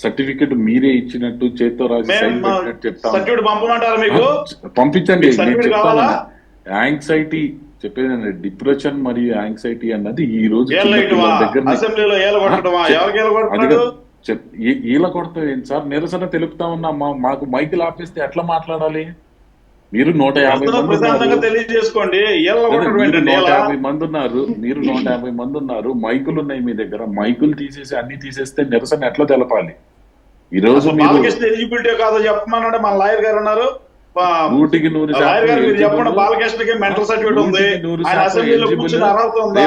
సర్టిఫికెట్ మీరే ఇచ్చినట్టు చేత్తో రాసి సర్టిఫికేట్ పంపమంటారా? మీకు పంపించండి. యాంగ్జైటీ చెప్పేదండి, డిప్రెషన్ మరియు యాంగ్జైటీ అన్నది ఈ రోజు అసెంబ్లీలో ఈల కొడతా ఏంటి సార్? నిరసన తెలుపుతా ఉన్నా మాకు మైకులు ఆపేస్తే ఎట్లా మాట్లాడాలి? మీరు 150 మంది ప్రశాంతంగా ఉన్నారు. తెలియజేసుకోండి. మీరు 150 మంది ఉన్నారు. మీరు 150 మంది ఉన్నారు. మైకులు ఉన్నాయి మీ దగ్గర. మైకులు తీసేసి అన్ని తీసేస్తే నిరసన ఎట్లా తెలపాలి? ఈ రోజు మీరు బాలకృష్ణ ఎలిజిబిలిటీ కాదో చెప్పమన్నాడు మన లాయర్ గారు అన్నారు. 100% లాయర్ గారు మీరు చెప్పండి, బాలకృష్ణకి మెంటల్ సర్టిఫికేట్ ఉంది, ఆయన అసెంబ్లీలో కూర్చుని అర్హత ఉందా?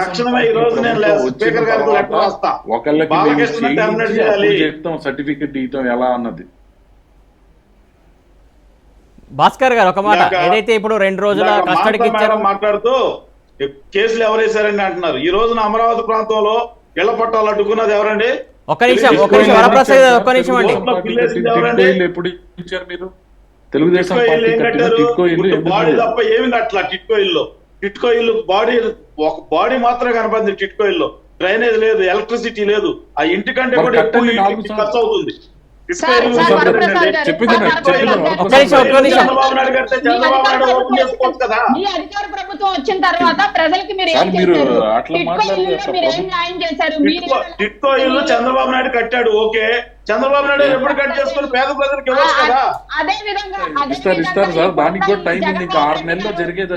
తక్షణమే ఈ రోజు నేను స్పీకర్ గారికి లెటర్ రాస్తా, బాలకృష్ణ టెర్మినేట్ చేయాలి. సర్టిఫికెట్ ఇవ్వటం ఎలా అన్నది. భాస్కర్ గారు ఒక మాట, ఏదైతే ఇప్పుడు 2 రోజుల కస్టడీకి ఇచ్చారో మాట్లాడుతూ కేసులు ఎవరేశారండి అంటున్నారు. ఈ రోజున అమరావతి ప్రాంతంలో ఇళ్ల పట్టాలు అడ్డుకున్నది ఎవరండి? ఒక్క నిమిషం వరప్రసాద్ గారు, ఒక్క నిమిషం అండి. ఎప్పుడు ఇచ్చారు మీరు? తెలుగుదేశం బాడీ తప్ప ఏమి కట్టలా. టిట్కో ఇల్లు బాడీ ఒక బాడీ మాత్రమే కనపడింది. టిట్కో ఇల్లు డ్రైనేజ్ లేదు, ఎలక్ట్రిసిటీ లేదు. ఆ ఇంటికంటే కూడా ఎక్కువ ఖర్చు అవుతుంది. చంద్రబాబు ఈ అధికార ప్రభుత్వం వచ్చిన తర్వాత ప్రజలకి మీరు ఏం చేశారు? మీరు ఏం న్యాయం చేశారు? టిట్కో ఇల్లు చంద్రబాబు నాయుడు కట్టాడు. ఓకే, చంద్రబాబు నాయుడు ఎప్పుడు కట్ చేసుకుని పేద ప్రజలకు ఇవ్వచ్చు కదా. అదే విధంగా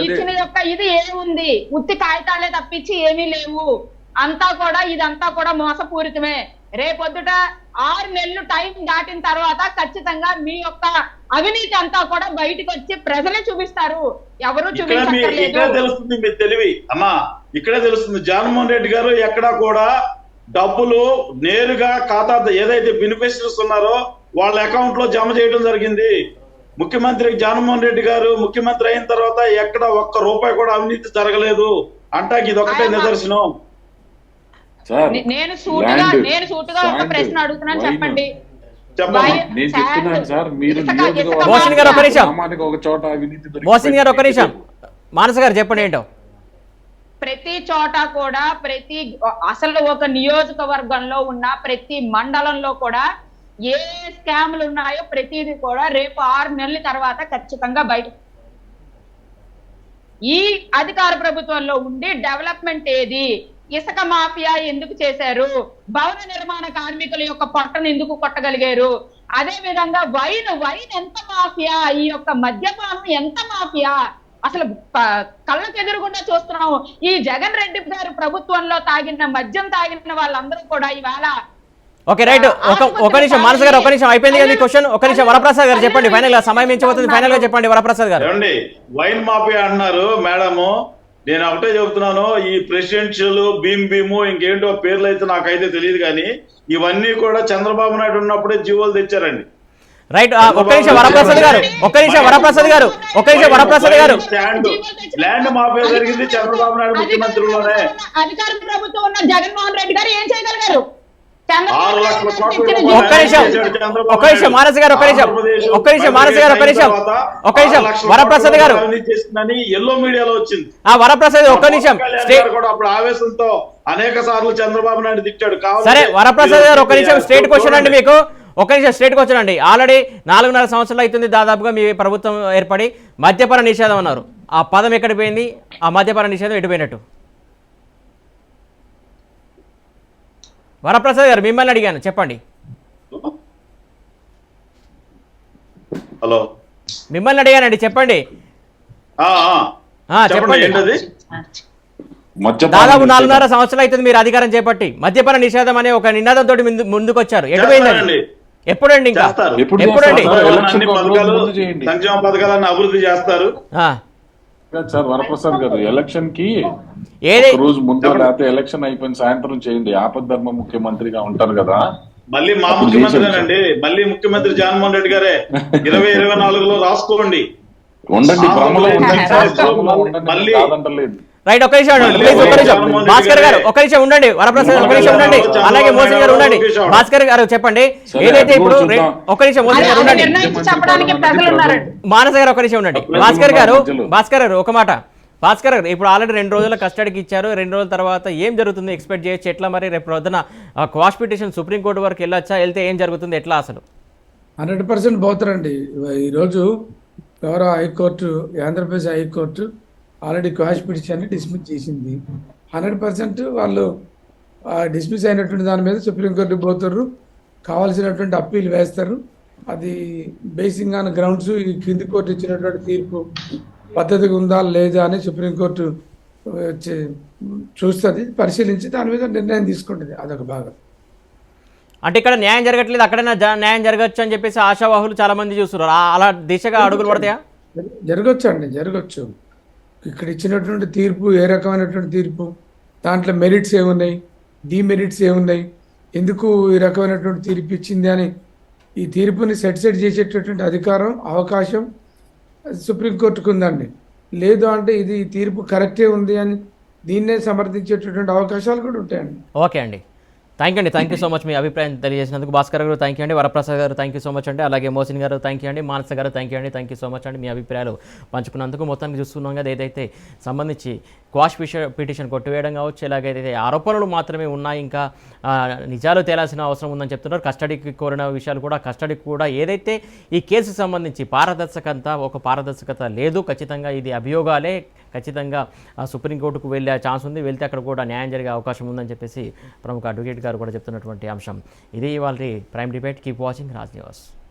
ఇచ్చిన యొక్క ఇది ఏముంది? ఉత్తి కాగితాలే తప్పించి ఏమీ లేవు. ఇదంతా కూడా మోసపూరితమే. రేపొద్దుట 6 నెలలు టైం దాటిన తర్వాత ఖచ్చితంగా మీ యొక్క అవినీతి అంతా కూడా బయటకు వచ్చి ప్రజలే చూపిస్తారు. ఎవరు చూపించలేదు. ఇక్కడే తెలుస్తుంది మీ తెలివి అమ్మా, ఇక్కడే తెలుస్తుంది. జగన్మోహన్ రెడ్డి గారు ఎక్కడా కూడా డబ్బులు నేరుగా ఖాతా ఏదైతే బెనిఫిషరీస్ ఉన్నారో వాళ్ళ అకౌంట్ లో జమ చేయడం జరిగింది. ముఖ్యమంత్రి జగన్మోహన్ రెడ్డి గారు ముఖ్యమంత్రి అయిన తర్వాత ఎక్కడ ఒక్క రూపాయి కూడా అవినీతి జరగలేదు అంటాకి ఇది ఒకటే నిదర్శనం. నేను సూటుగా ఒక ప్రశ్న అడుగుతున్నాను, చెప్పండి. నేను చెప్తున్నాను సార్, మీరు మానస గారు చెప్పండి ఏంటో. ప్రతి చోట కూడా అసలు ఒక నియోజకవర్గంలో ఉన్న ప్రతి మండలంలో కూడా ఏ స్కామ్లు ఉన్నాయో ప్రతిదీ కూడా రేపు 6 నెలల తర్వాత ఖచ్చితంగా బయట. ఈ అధికార ప్రభుత్వంలో ఉండి డెవలప్మెంట్ ఏది? ఇసుక మాఫియా ఎందుకు చేశారు? భవన నిర్మాణ కార్మికుల యొక్క పొట్టను ఎందుకు కొట్టగలిగారు? అదే విధంగా వైన్ ఎంత మాఫియా, ఈ యొక్క మద్యపానం ఎంత మాఫియా అసలు కళ్ళకెదురుగుండా చూస్తున్నాము. ఈ జగన్ రెడ్డి గారు ప్రభుత్వంలో మద్యం తాగిన వాళ్ళందరూ కూడా ఇవాళ. ఓకే రైట్, ఒక నిమిషం మానస గారు, ఒక నిమిషం అయిపోయింది కదా క్వశ్చన్. ఒక నిమిషం వరప్రసాద్ గారు చెప్పండి, ఫైనల్ గా సమయం మించిపోతుంది, ఫైనల్ గా చెప్పండి వరప్రసాద్ గారు. వైన్ మాఫియా అన్నారు మేడము, నేను ఒకటే చెబుతున్నాను, ఈ ప్రెసిడెన్షియల్ భీము ఇంకేంటో పేర్లు అయితే నాకైతే తెలియదు, కానీ ఇవన్నీ కూడా చంద్రబాబు నాయుడు ఉన్నప్పుడే జీవోలు తెచ్చారండి. రైట్, ఒక్క నిమిషం వరప్రసాద్ గారు, ల్యాండ్ మాఫియా జరిగింది చంద్రబాబు నాయుడు ముఖ్యమంత్రిలోనే. అధికార ప్రభుత్వం ఉన్న జగన్మోహన్ రెడ్డి గారు ఏం చేయగలిగారు? 6 లక్షల కోట్లు మానస గారు, వరప్రసాద్ గారు ఎల్లో మీడియాలో వచ్చింది. వరప్రసాద్ ఒక్క నిమిషం, అప్పుడు ఆవేశంతో అనేక సార్లు చంద్రబాబు నాయుడు తిట్టాడు. సరే వరప్రసాద్ గారు ఒక్క నిమిషం స్ట్రేట్ క్వశ్చన్ అండి మీకు. ఒక్క నిమిషం స్ట్రేట్ క్వశ్చన్ అండి. ఆల్రెడీ 4.5 సంవత్సరాలు అవుతుంది దాదాపుగా మీ ప్రభుత్వం ఏర్పడి. మద్యపాన నిషేధం అన్నారు, ఆ పదం ఎక్కడ పోయింది? ఆ మద్యపాన నిషేధం ఎటుపోయినట్టు? వరప్రసాద్ గారు మిమ్మల్ని అడిగాను, చెప్పండి. హలో, మిమ్మల్ని అడిగానండి, చెప్పండి. చెప్పండి. దాదాపు 4.5 సంవత్సరాలు అవుతుంది మీరు అధికారం చేపట్టి. మద్యపాన నిషేధం అనే ఒక నినాదంతో ముందుకు వచ్చారు, ఎటుపోయిందండి? ఎప్పుడండి? ఇంకా ఎప్పుడండి? సంక్షేమ పథకాలను అభివృద్ధి చేస్తారు సార్. వరప్రసాద్ గారు ఎలక్షన్ కి రోజు ముందు లేకపోతే ఎలక్షన్ అయిపోయిన సాయంత్రం చేయండి. ఆపద్ధర్మ ముఖ్యమంత్రిగా ఉంటారు కదా. మళ్ళీ మా ముఖ్యమంత్రినండి, మళ్ళీ ముఖ్యమంత్రి జగన్మోహన్ రెడ్డి గారే. 2024లో రాసుకోండి, ఉండండి, మళ్ళీ రైట్. ఒక నిమిషం ప్లీజ్, ఒక నిమిషం భాస్కర్ గారు, ఒక నిమిషం ఉండండి. వరప్రసాద్ ఒక నిమిషం ఉండండి, అలాగే మోసన్ గారు ఉండండి. భాస్కర్ గారు చెప్పండి, ఏదైతే ఇప్పుడు ఒక నిమిషం మోసన్ గారు ఉండండి, మానస గారు ఒక నిమిషం ఉండండి. భాస్కర్ గారు ఒక మాట. భాస్కర్ గారు ఇప్పుడు ఆల్రెడీ 2 రోజుల కస్టడీకి ఇచ్చారు. 2 రోజుల తర్వాత ఏం జరుగుతుంది ఎక్స్పెక్ట్ చేయొచ్చు? ఎట్లా మరి రేపు పొద్దున క్వాష్ పిటిషన్ సుప్రీంకోర్టు వరకు వెళ్ళొచ్చా? వెళ్తే ఏం జరుగుతుంది? ఎట్లా అసలు? 100% పోతారండి. ఈరోజు గౌరవ high court, Andhra Pradesh high court already quash petition dismiss చేసింది. 100% వాళ్ళు డిస్మిస్ అయినటువంటి దాని మీద సుప్రీంకోర్టుకు పోతారు, కావాల్సినటువంటి అప్పీల్ వేస్తారు. అది బేసింగ్ ఆన్ గ్రౌండ్స్ ఈ కింది కోర్టు ఇచ్చినటువంటి తీర్పు పద్ధతిగా ఉందా లేదా అని సుప్రీంకోర్టు చూస్తుంది, పరిశీలించి దాని మీద నిర్ణయం తీసుకుంటుంది. అదొక భాగం. అంటే ఇక్కడ న్యాయం జరగట్లేదు, అక్కడైనా న్యాయం జరగచ్చు అని చెప్పేసి ఆశావాహులు చాలా మంది చూస్తున్నారు. అలా దిశగా అడుగులు పడతాయా? జరగచ్చు అండి, జరగచ్చు. ఇక్కడ ఇచ్చినటువంటి తీర్పు ఏ రకమైనటువంటి తీర్పు, దాంట్లో మెరిట్స్ ఏమున్నాయి, డిమెరిట్స్ ఏమున్నాయి, ఎందుకు ఈ రకమైనటువంటి తీర్పు ఇచ్చింది అని ఈ తీర్పుని సెట్ చేసేటటువంటి అధికారం, అవకాశం సుప్రీంకోర్టుకు ఉందండి. లేదు అంటే ఇది ఈ తీర్పు కరెక్టే ఉంది అని దీన్నే సమర్థించేటటువంటి అవకాశాలు కూడా ఉంటాయండి. ఓకే అండి, థ్యాంక్ యూ సో మచ్ మీ అభిప్రాయం తెలియజేసినందుకు. భాస్కర్ గారు థ్యాంక్ యూ అండి, వరప్రసాద్ గారు థ్యాంక్ యూ సో మచ్ అండి, అలాగే మోసిన్ గారు థ్యాంక్ యూ అండి, మానస గారు థ్యాంక్ యూ సో మచ్ అండి మీ అభిప్రాయాలు పంచుకున్నందుకు. మొత్తానికి చూస్తున్నాం కదా, ఏదైతే సంబంధించి క్వాష్ పిటిషన్ కొట్టివేయడం కావచ్చు, ఎలాగైతే ఆరోపణలు మాత్రమే ఉన్నాయి, ఇంకా నిజాలు తేలాల్సిన అవసరం ఉందని చెప్తున్నారు. కస్టడీకి కోరిన విషయాలు కూడా, కస్టడీకి కూడా ఏదైతే ఈ కేసుకు సంబంధించి పారదర్శకత లేదు, ఖచ్చితంగా ఇది అభియోగాలే, ఖచ్చితంగా సుప్రీంకోర్టుకు వెళ్ళే ఛాన్స్ ఉంది, వెళ్తే అక్కడ కూడా న్యాయం జరిగే అవకాశం ఉందని చెప్పేసి ప్రముఖ అడ్వకేట్ గారు కూడా చెప్తున్నటువంటి అంశం ఇది. ఇవాళ prime debate. Keep watching Raj news.